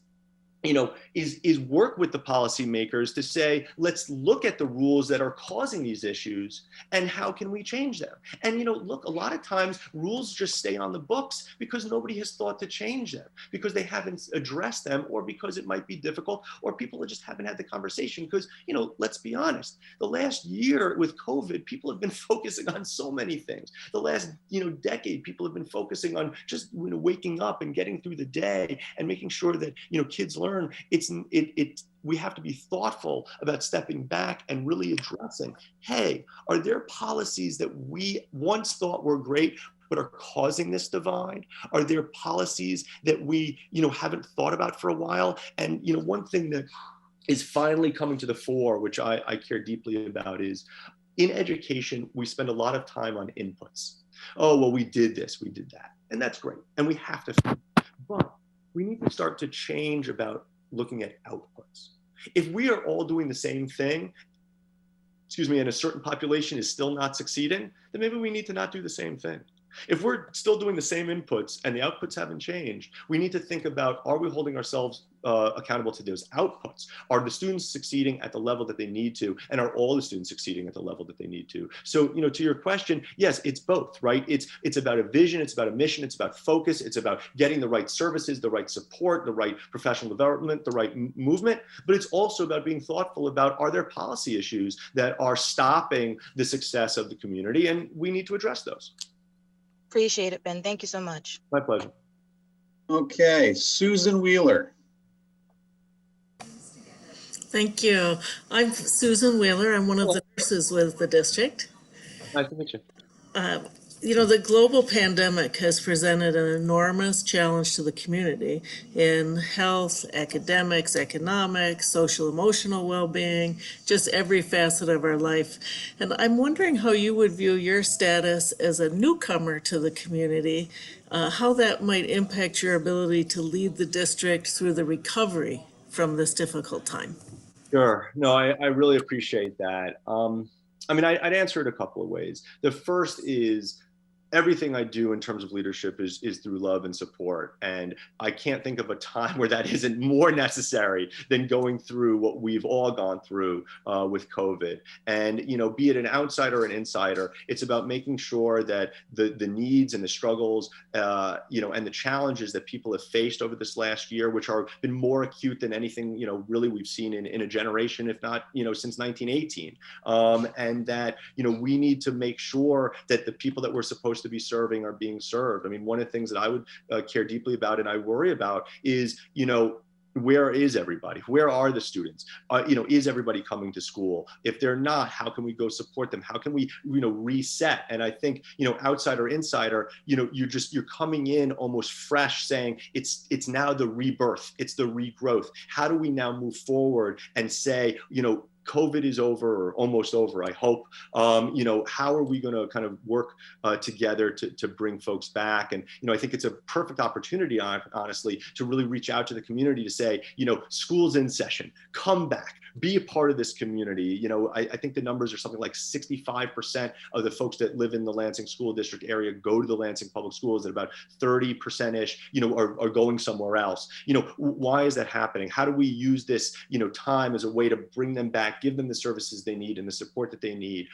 you know, is work with the policymakers to say, let's look at the rules that are causing these issues and how can we change them? And, you know, look, a lot of times rules just stay on the books because nobody has thought to change them, because they haven't addressed them, or because it might be difficult, or people just haven't had the conversation. Because, you know, let's be honest, the last year with COVID, people have been focusing on so many things. The last, you know, decade, people have been focusing on just, you know, waking up and getting through the day and making sure that, you know, kids learn. We have to be thoughtful about stepping back and really addressing, hey, are there policies that we once thought were great but are causing this divide? Are there policies that we, you know, haven't thought about for a while? And, you know, one thing that is finally coming to the fore, which I care deeply about, is in education, we spend a lot of time on inputs. Oh, well, we did this, we did that. And that's great. And we have to, but we need to start to change about looking at outputs. If we are all doing the same thing, and a certain population is still not succeeding, then maybe we need to not do the same thing. If we're still doing the same inputs and the outputs haven't changed, we need to think about, are we holding ourselves accountable to those outputs? Are the students succeeding at the level that they need to? And are all the students succeeding at the level that they need to? So, you know, to your question, yes, it's both, right? It's about a vision, it's about a mission, it's about focus, it's about getting the right services, the right support, the right professional development, the right movement, but it's also about being thoughtful about, are there policy issues that are stopping the success of the community? And we need to address those. Appreciate it, Ben. Thank you so much. My pleasure. Okay, Susan Wheeler. Thank you. I'm Susan Wheeler. I'm one of the nurses with the district. Nice to meet you. You know, the global pandemic has presented an enormous challenge to the community in health, academics, economics, social emotional well-being, just every facet of our life. And I'm wondering how you would view your status as a newcomer to the community, how that might impact your ability to lead the district through the recovery from this difficult time. Sure. No, I really appreciate that. I mean, I'd answer it a couple of ways. The first is, everything I do in terms of leadership is through love and support. And I can't think of a time where that isn't more necessary than going through what we've all gone through with COVID. And, you know, be it an outsider or an insider, it's about making sure that the needs and the struggles, you know, and the challenges that people have faced over this last year, which are been more acute than anything, you know, really we've seen in a generation, if not, you know, since 1918. And that, you know, we need to make sure that the people that we're supposed to be serving are being served. I mean, one of the things that I would care deeply about and I worry about is, you know, where is everybody? Where are the students? You know, is everybody coming to school? If they're not, how can we go support them? How can we, you know, reset? And I think, you know, outsider, insider, you know, you're coming in almost fresh, saying it's now the rebirth, it's the regrowth. How do we now move forward and say, you know, COVID is over or almost over, I hope. You know, how are we going to kind of work together to bring folks back? And, you know, I think it's a perfect opportunity, honestly, to really reach out to the community to say, you know, school's in session, come back, be a part of this community. You know, I think the numbers are something like 65% of the folks that live in the Lansing School District area go to the Lansing Public Schools, and about 30%-ish, you know, are going somewhere else. You know, why is that happening? How do we use this, you know, time as a way to bring them back, give them the services they need and the support that they need?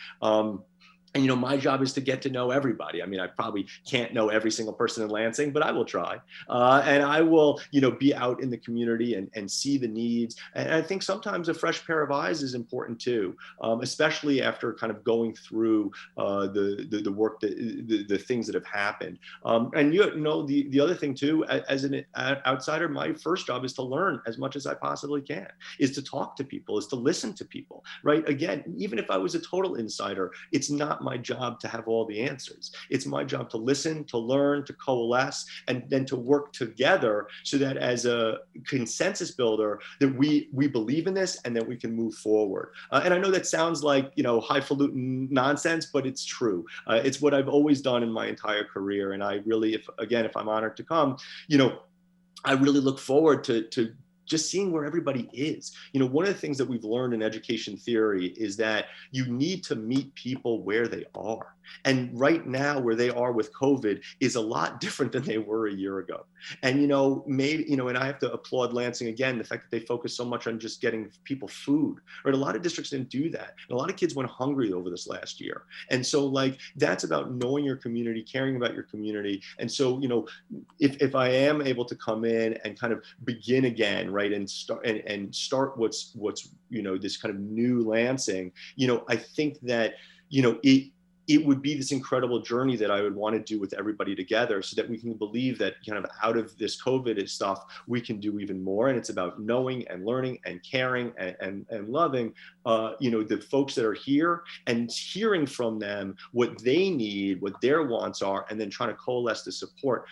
And, you know, my job is to get to know everybody. I mean, I probably can't know every single person in Lansing, but I will try. And I will, you know, be out in the community and see the needs. And I think sometimes a fresh pair of eyes is important too, especially after kind of going through the work, the things that have happened. And, you know, the other thing too, as an outsider, my first job is to learn as much as I possibly can, is to talk to people, is to listen to people, right? Again, even if I was a total insider, it's not my job to have all the answers. It's my job to listen, to learn, to coalesce, and then to work together so that as a consensus builder, that we believe in this and that we can move forward. And I know that sounds like, you know, highfalutin nonsense, but it's true. It's what I've always done in my entire career. And I really, if I'm honored to come, you know, I really look forward to just seeing where everybody is. You know, one of the things that we've learned in education theory is that you need to meet people where they are. And right now, where they are with COVID is a lot different than they were a year ago. And, you know, maybe, you know, and I have to applaud Lansing again, the fact that they focus so much on just getting people food, right? A lot of districts didn't do that. And a lot of kids went hungry over this last year. And so, like, that's about knowing your community, caring about your community. And so, you know, if I am able to come in and kind of begin again, right, and start what's, you know, this kind of new Lansing, you know, I think that, you know, it would be this incredible journey that I would want to do with everybody together so that we can believe that kind of out of this COVID stuff, we can do even more. And it's about knowing and learning and caring and loving, you know, the folks that are here and hearing from them what they need, what their wants are, and then trying to coalesce the support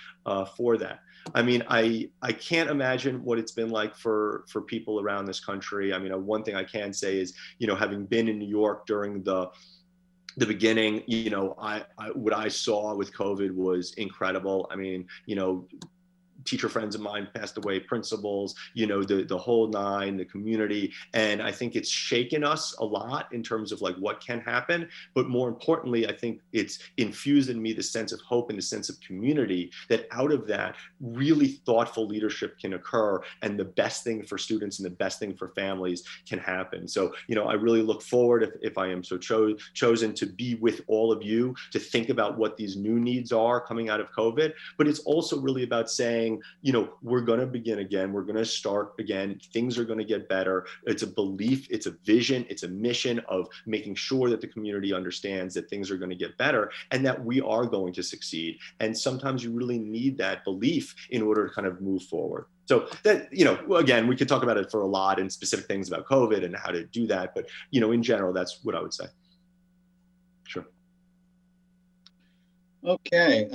for that. I mean, I can't imagine what it's been like for people around this country. I mean, one thing I can say is, you know, having been in New York during the beginning, you know, what I saw with COVID was incredible. I mean, you know, teacher friends of mine passed away, principals, you know, the whole nine, the community. And I think it's shaken us a lot in terms of like what can happen. But more importantly, I think it's infused in me the sense of hope and the sense of community that out of that really thoughtful leadership can occur and the best thing for students and the best thing for families can happen. So, you know, I really look forward if I am so chosen to be with all of you to think about what these new needs are coming out of COVID. But it's also really about saying, you know, we're going to begin again. We're going to start again. Things are going to get better. It's a belief, it's a vision, it's a mission of making sure that the community understands that things are going to get better and that we are going to succeed. And sometimes you really need that belief in order to kind of move forward. So that, you know, again, we could talk about it for a lot and specific things about COVID and how to do that. But, you know, in general, that's what I would say. Sure. Okay,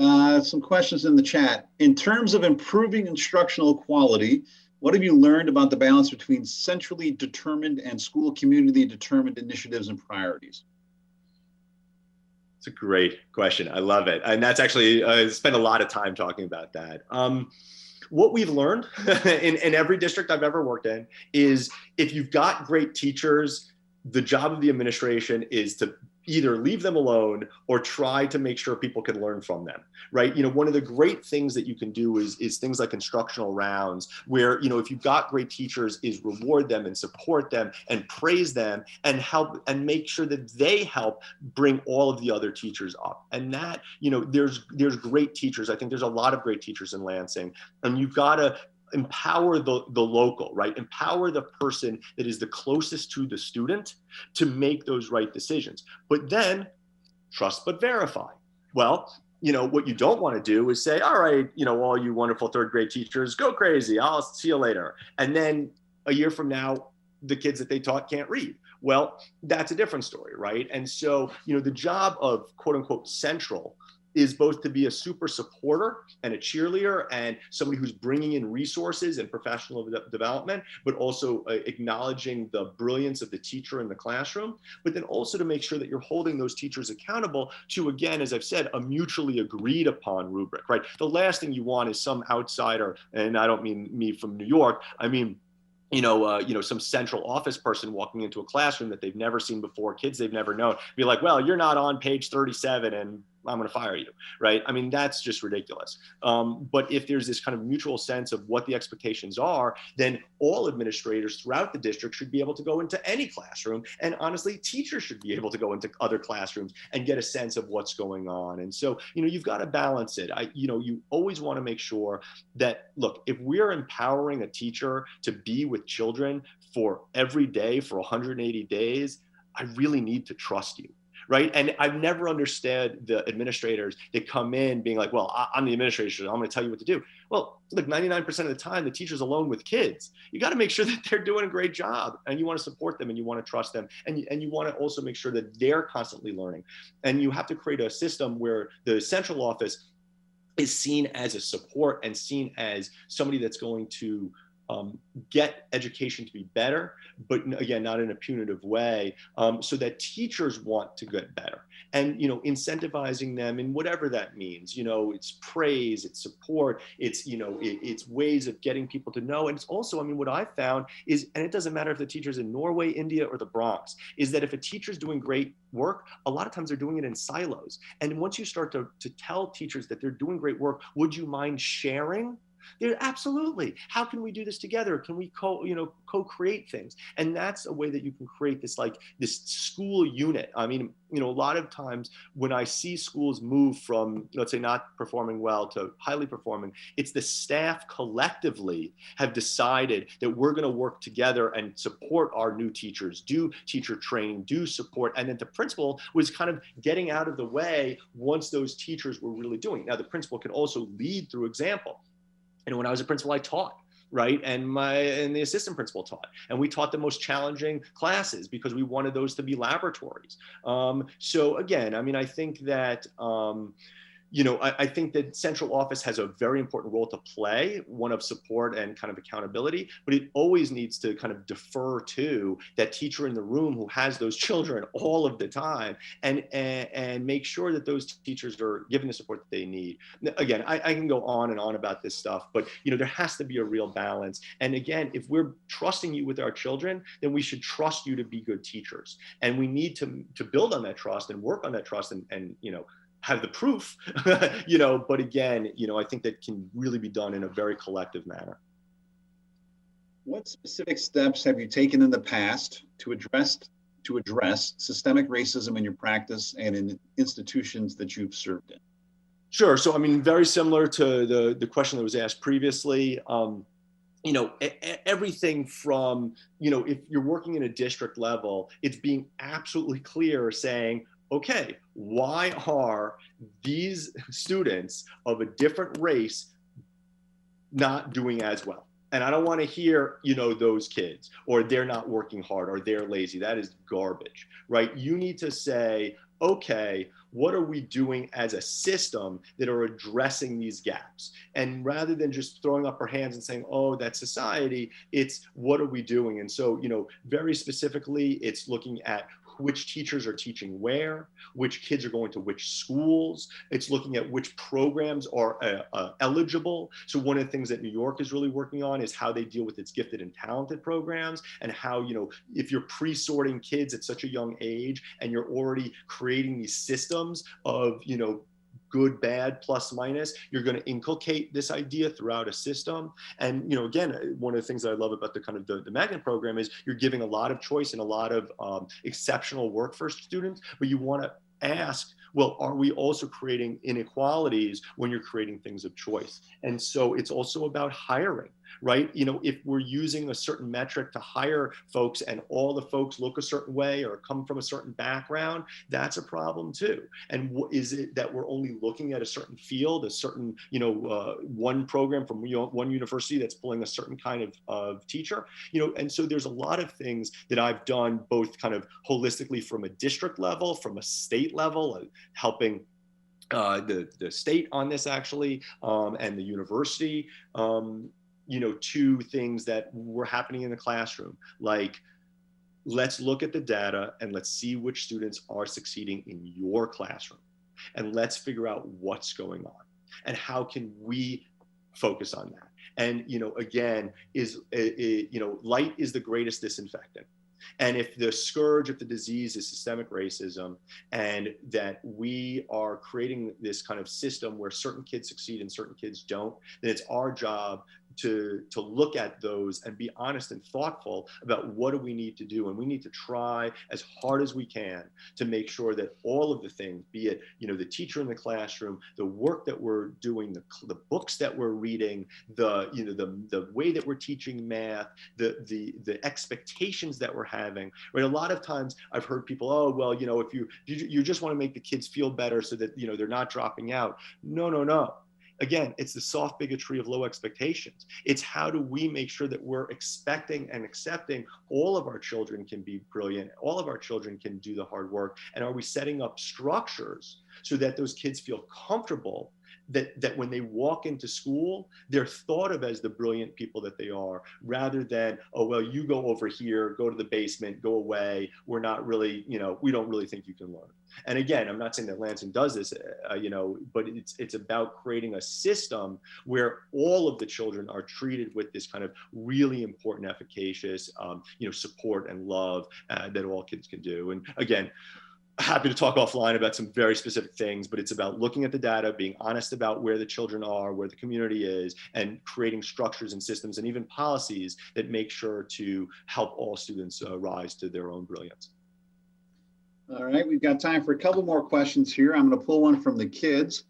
some questions in the chat. In terms of improving instructional quality, what have you learned about the balance between centrally determined and school community determined initiatives and priorities? It's a great question. I love it. And that's actually, I spent a lot of time talking about that. What we've learned in every district I've ever worked in is if you've got great teachers, the job of the administration is to either leave them alone or try to make sure people can learn from them, right? You know, one of the great things that you can do is things like instructional rounds where, you know, if you've got great teachers is reward them and support them and praise them and help and make sure that they help bring all of the other teachers up. And that, you know, there's great teachers. I think there's a lot of great teachers in Lansing, and you've got to empower the local, right? Empower the person that is the closest to the student to make those right decisions. But then trust but verify. Well, you know, what you don't want to do is say, all right, you know, all you wonderful third grade teachers, go crazy. I'll see you later. And then a year from now, the kids that they taught can't read. Well, that's a different story, right? And so, you know, the job of quote unquote central is both to be a super supporter and a cheerleader and somebody who's bringing in resources and professional development, but also acknowledging the brilliance of the teacher in the classroom, but then also to make sure that you're holding those teachers accountable to, again, as I've said, a mutually agreed upon rubric, right? The last thing you want is some outsider, and I don't mean me from New York, I mean, you know, some central office person walking into a classroom that they've never seen before, kids they've never known, be like, well, you're not on page 37 and I'm going to fire you, right? I mean, that's just ridiculous. But if there's this kind of mutual sense of what the expectations are, then all administrators throughout the district should be able to go into any classroom. And honestly, teachers should be able to go into other classrooms and get a sense of what's going on. And so, you've got to balance it. You always want to make sure that, look, if we're empowering a teacher to be with children for every day for 180 days, I really need to trust you. Right. And I've never understood the administrators that come in being like, well, I'm the administrator, so I'm going to tell you what to do. Well, look, 99% of the time, the teacher's alone with kids. You got to make sure that they're doing a great job, and you want to support them, and you want to trust them, and you want to also make sure that they're constantly learning. And you have to create a system where the central office is seen as a support and seen as somebody that's going to get education to be better, but again, not in a punitive way, so that teachers want to get better. And, incentivizing them in whatever that means, it's praise, it's support, it's, it's ways of getting people to know. And it's also, what I've found is, and it doesn't matter if the teacher's in Norway, India, or the Bronx, is that if a teacher's doing great work, a lot of times they're doing it in silos. And once you start to tell teachers that they're doing great work, would you mind sharing? They're absolutely. How can we do this together? Can we co-create things? And that's a way that you can create this school unit. A lot of times when I see schools move from, let's say, not performing well to highly performing, it's the staff collectively have decided that we're going to work together and support our new teachers, do teacher training, do support. And then the principal was kind of getting out of the way once those teachers were really doing it. Now, the principal can also lead through example. And when I was a principal, I taught, right? And the assistant principal taught. And we taught the most challenging classes because we wanted those to be laboratories. So again, I think that, I think that central office has a very important role to play, one of support and kind of accountability, but it always needs to kind of defer to that teacher in the room who has those children all of the time, and make sure that those teachers are given the support that they need. Again, I can go on and on about this stuff, but there has to be a real balance. And again, if we're trusting you with our children, then we should trust you to be good teachers. And we need to build on that trust and work on that trust and have the proof, but again, I think that can really be done in a very collective manner. What specific steps have you taken in the past to address systemic racism in your practice and in institutions that you've served in? Sure. So, very similar to the question that was asked previously. Everything from, if you're working in a district level, it's being absolutely clear saying, okay, why are these students of a different race not doing as well? And I don't want to hear, those kids, or they're not working hard, or they're lazy. That is garbage, right? You need to say, okay, what are we doing as a system that are addressing these gaps? And rather than just throwing up our hands and saying, oh, that's society, it's what are we doing? And so, very specifically, it's looking at which teachers are teaching where, which kids are going to which schools. It's looking at which programs are eligible. So one of the things that New York is really working on is how they deal with its gifted and talented programs, and how, if you're pre-sorting kids at such a young age and you're already creating these systems of, good, bad, plus, minus, you're going to inculcate this idea throughout a system. And, again, one of the things that I love about the kind of the magnet program is you're giving a lot of choice and a lot of exceptional work for students, but you want to ask, well, are we also creating inequalities when you're creating things of choice? And so it's also about hiring, right? If we're using a certain metric to hire folks and all the folks look a certain way or come from a certain background, that's a problem too. And is it that we're only looking at a certain field, a certain, one program from one university that's pulling a certain kind of teacher, and so there's a lot of things that I've done both kind of holistically from a district level, from a state level, helping the state on this actually, and the university, to things that were happening in the classroom, like let's look at the data and let's see which students are succeeding in your classroom, and let's figure out what's going on and how can we focus on that. And again, light is the greatest disinfectant. And if the scourge, if the disease is systemic racism, and that we are creating this kind of system where certain kids succeed and certain kids don't, then it's our job to look at those and be honest and thoughtful about what do we need to do. And we need to try as hard as we can to make sure that all of the things, be it, the teacher in the classroom, the work that we're doing, the books that we're reading, the way that we're teaching math, the expectations that we're having, right? A lot of times I've heard people, oh, well, if you just want to make the kids feel better so that, they're not dropping out. No. Again, it's the soft bigotry of low expectations. It's how do we make sure that we're expecting and accepting all of our children can be brilliant, all of our children can do the hard work, and are we setting up structures so that those kids feel comfortable that when they walk into school, they're thought of as the brilliant people that they are, rather than, oh, well, you go over here, go to the basement, go away. We're not really, we don't really think you can learn. And again, I'm not saying that Lansing does this, but it's about creating a system where all of the children are treated with this kind of really important, efficacious, support and love that all kids can do. And again, happy to talk offline about some very specific things, but it's about looking at the data, being honest about where the children are, where the community is, and creating structures and systems and even policies that make sure to help all students rise to their own brilliance. All right, we've got time for a couple more questions here. I'm going to pull one from the kids.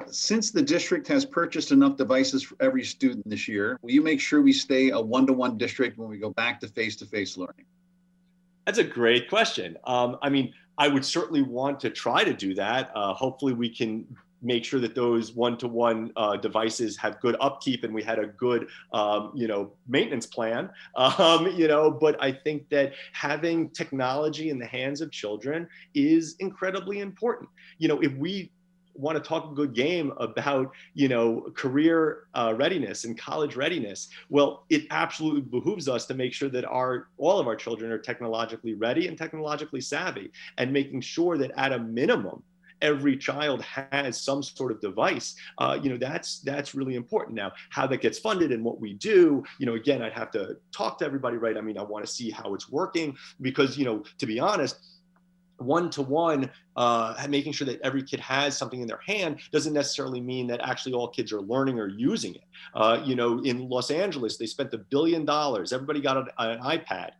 Since the district has purchased enough devices for every student this year, will you make sure we stay a one-to-one district when we go back to face-to-face learning? That's a great question. I would certainly want to try to do that. Hopefully we can make sure that those one-to-one devices have good upkeep and we had a good, maintenance plan, but I think that having technology in the hands of children is incredibly important. If we want to talk a good game about, career readiness and college readiness, well, it absolutely behooves us to make sure that all of our children are technologically ready and technologically savvy, and making sure that at a minimum, every child has some sort of device. That's really important. Now, how that gets funded and what we do, again, I'd have to talk to everybody, right? I want to see how it's working, because, to be honest, one-to-one, making sure that every kid has something in their hand doesn't necessarily mean that actually all kids are learning or using it. In Los Angeles, they spent $1 billion. Everybody got an iPad.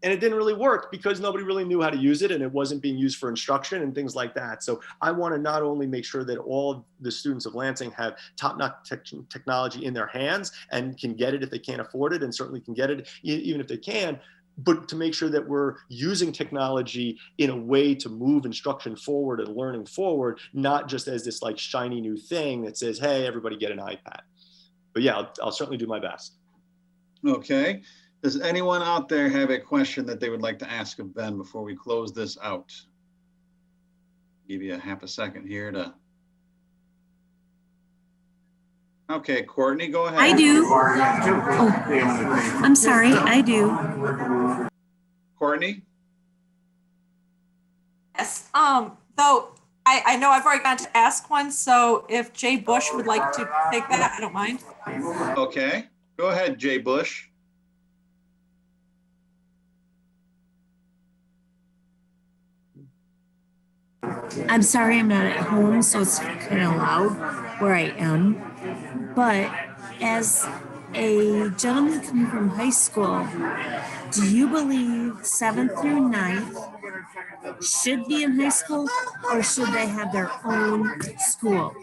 And it didn't really work because nobody really knew how to use it, and it wasn't being used for instruction and things like that. So I want to not only make sure that all of the students of Lansing have top-notch technology in their hands and can get it if they can't afford it, and certainly can get it even if they can, but to make sure that we're using technology in a way to move instruction forward and learning forward, not just as this like shiny new thing that says, hey, everybody get an iPad. But yeah, I'll certainly do my best. Okay. Does anyone out there have a question that they would like to ask of Ben before we close this out? Give you a half a second here to. Okay, Courtney, go ahead. I do. Oh, I'm sorry, I do. Courtney? Yes, though I know I've already got to ask one, so if Jay Bush would like to take that, I don't mind. Okay, go ahead, Jay Bush. I'm sorry I'm not at home, so it's kind of loud where I am. But as a gentleman coming from high school, do you believe 7th through 9th should be in high school, or should they have their own school?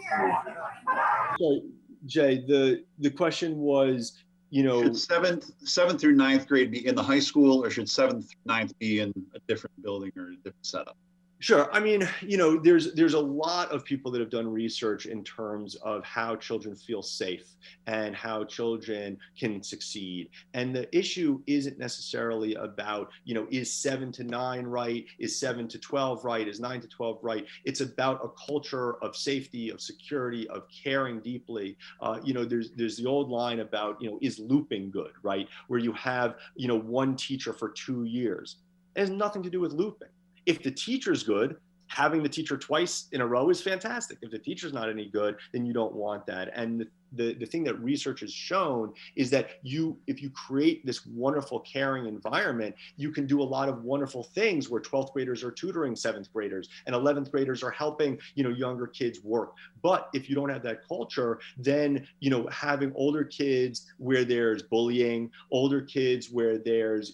So, Jay, the question was, should seventh through 9th grade be in the high school, or should 7th through 9th be in a different building or a different setup? Sure. There's a lot of people that have done research in terms of how children feel safe and how children can succeed. And the issue isn't necessarily about, is 7 to 9 right? Is 7 to 12 right? Is 9 to 12 right? It's about a culture of safety, of security, of caring deeply. There's the old line about, is looping good, right? Where you have, one teacher for 2 years. It has nothing to do with looping. If the teacher's good, having the teacher twice in a row is fantastic. If the teacher's not any good, then you don't want that. And the thing that research has shown is that if you create this wonderful, caring environment, you can do a lot of wonderful things where 12th graders are tutoring 7th graders and 11th graders are helping, younger kids work. But if you don't have that culture, then, having older kids where there's bullying, older kids where there's,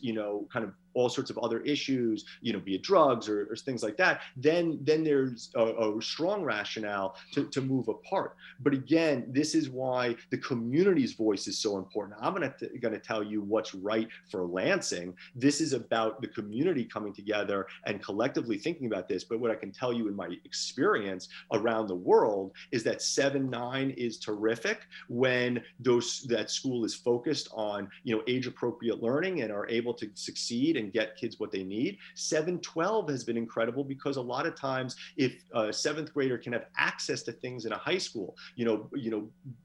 kind of all sorts of other issues, be it drugs or things like that, then there's a strong rationale to move apart. But again, this is why the community's voice is so important. I'm going to tell you what's right for Lansing. This is about the community coming together and collectively thinking about this. But what I can tell you in my experience around the world is that 7-9 is terrific when that school is focused on, age appropriate learning and are able to succeed and get kids what they need. 7-12 has been incredible because a lot of times if a 7th grader can have access to things in a high school,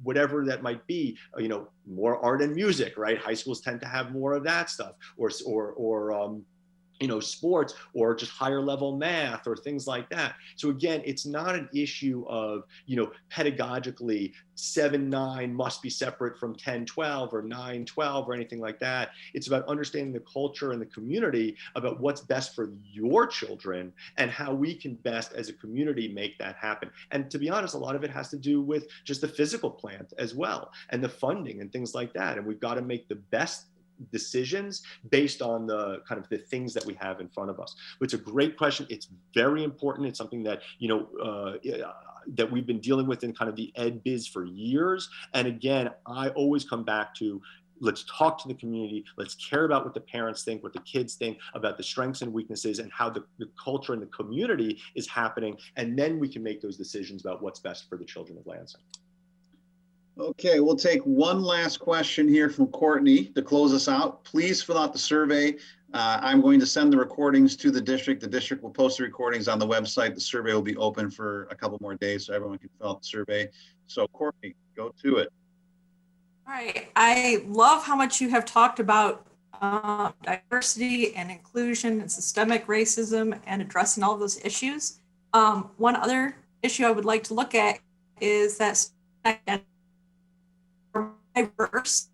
whatever that might be, more art and music, right? High schools tend to have more of that stuff, or sports, or just higher level math or things like that. So again, it's not an issue of, pedagogically 7-9 must be separate from 10-12 or 9-12 or anything like that. It's about understanding the culture and the community about what's best for your children and how we can best as a community make that happen. And to be honest, a lot of it has to do with just the physical plant as well and the funding and things like that. And we've got to make the best decisions based on the kind of the things that we have in front of us. But it's a great question. It's very important. It's something that, that we've been dealing with in kind of the ed biz for years. And again, I always come back to, let's talk to the community. Let's care about what the parents think, what the kids think about the strengths and weaknesses and how the culture and the community is happening. And then we can make those decisions about what's best for the children of Lansing. Okay, we'll take one last question here from Courtney to close us out. Please fill out the survey. I'm going to send the recordings to the district. The district will post the recordings on the website. The survey will be open for a couple more days so everyone can fill out the survey. So Courtney, go to it. All right, I love how much you have talked about diversity and inclusion and systemic racism and addressing all of those issues. One other issue I would like to look at is that diverse,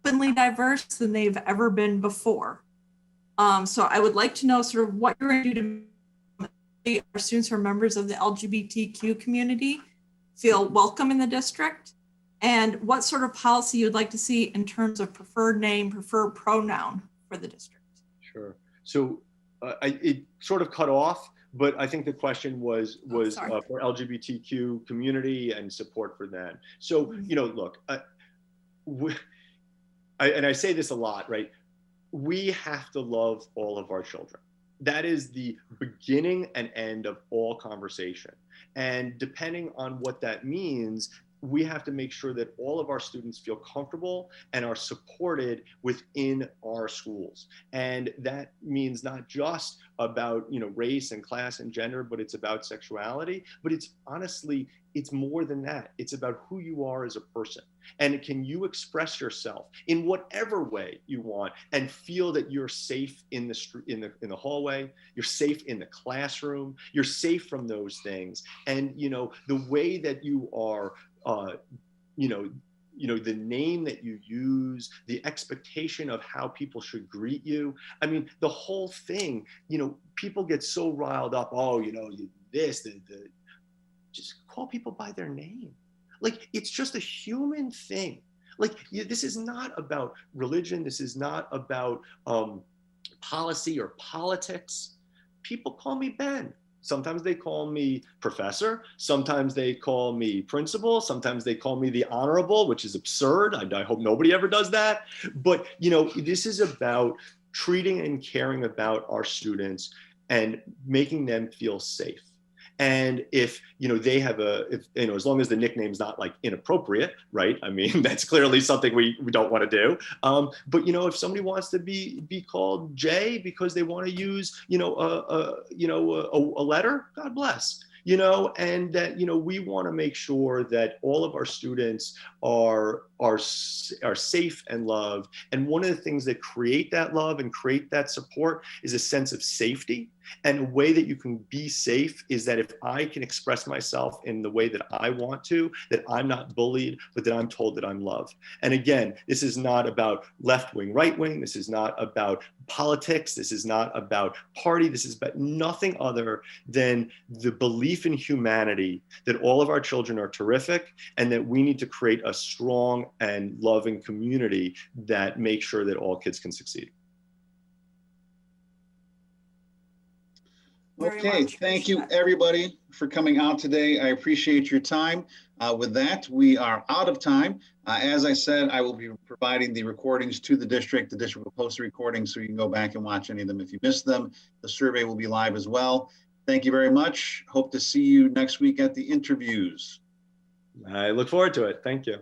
openly diverse than they've ever been before. So I would like to know sort of what you're going to do to make our students who are members of the LGBTQ community feel welcome in the district, and what sort of policy you'd like to see in terms of preferred name, preferred pronoun for the district. Sure. So it sort of cut off, but I think the question was for LGBTQ community and support for that. So, look, and I say this a lot, right? We have to love all of our children. That is the beginning and end of all conversation. And depending on what that means, we have to make sure that all of our students feel comfortable and are supported within our schools. And that means not just about, race and class and gender, but it's about sexuality. But it's honestly, it's more than that. It's about who you are as a person. And can you express yourself in whatever way you want and feel that you're safe in the street, in the hallway, you're safe in the classroom, you're safe from those things. And, the way that you are, the name that you use, the expectation of how people should greet you. I mean, the whole thing, people get so riled up. Oh, just call people by their name. Like, it's just a human thing. Like, this is not about religion. This is not about policy or politics. People call me Ben. Sometimes they call me professor. Sometimes they call me principal. Sometimes they call me the honorable, which is absurd. I hope nobody ever does that. But, this is about treating and caring about our students and making them feel safe. And if, they have as long as the nickname's not like inappropriate, right? I mean, that's clearly something we don't want to do. But, if somebody wants to be called Jay because they want to use, a letter, God bless, and that, we want to make sure that all of our students are safe and loved. And one of the things that create that love and create that support is a sense of safety. And a way that you can be safe is that if I can express myself in the way that I want to, that I'm not bullied, but that I'm told that I'm loved. And again, this is not about left wing, right wing. This is not about politics. This is not about party. This is about nothing other than the belief in humanity, that all of our children are terrific and that we need to create a strong and loving community that makes sure that all kids can succeed. Okay, thank you everybody for coming out today. I appreciate your time. With that, we are out of time. As I said, I will be providing the recordings to the district. The district will post the recordings so you can go back and watch any of them if you missed them. The survey will be live as well. Thank you very much. Hope to see you next week at the interviews. I look forward to it. Thank you.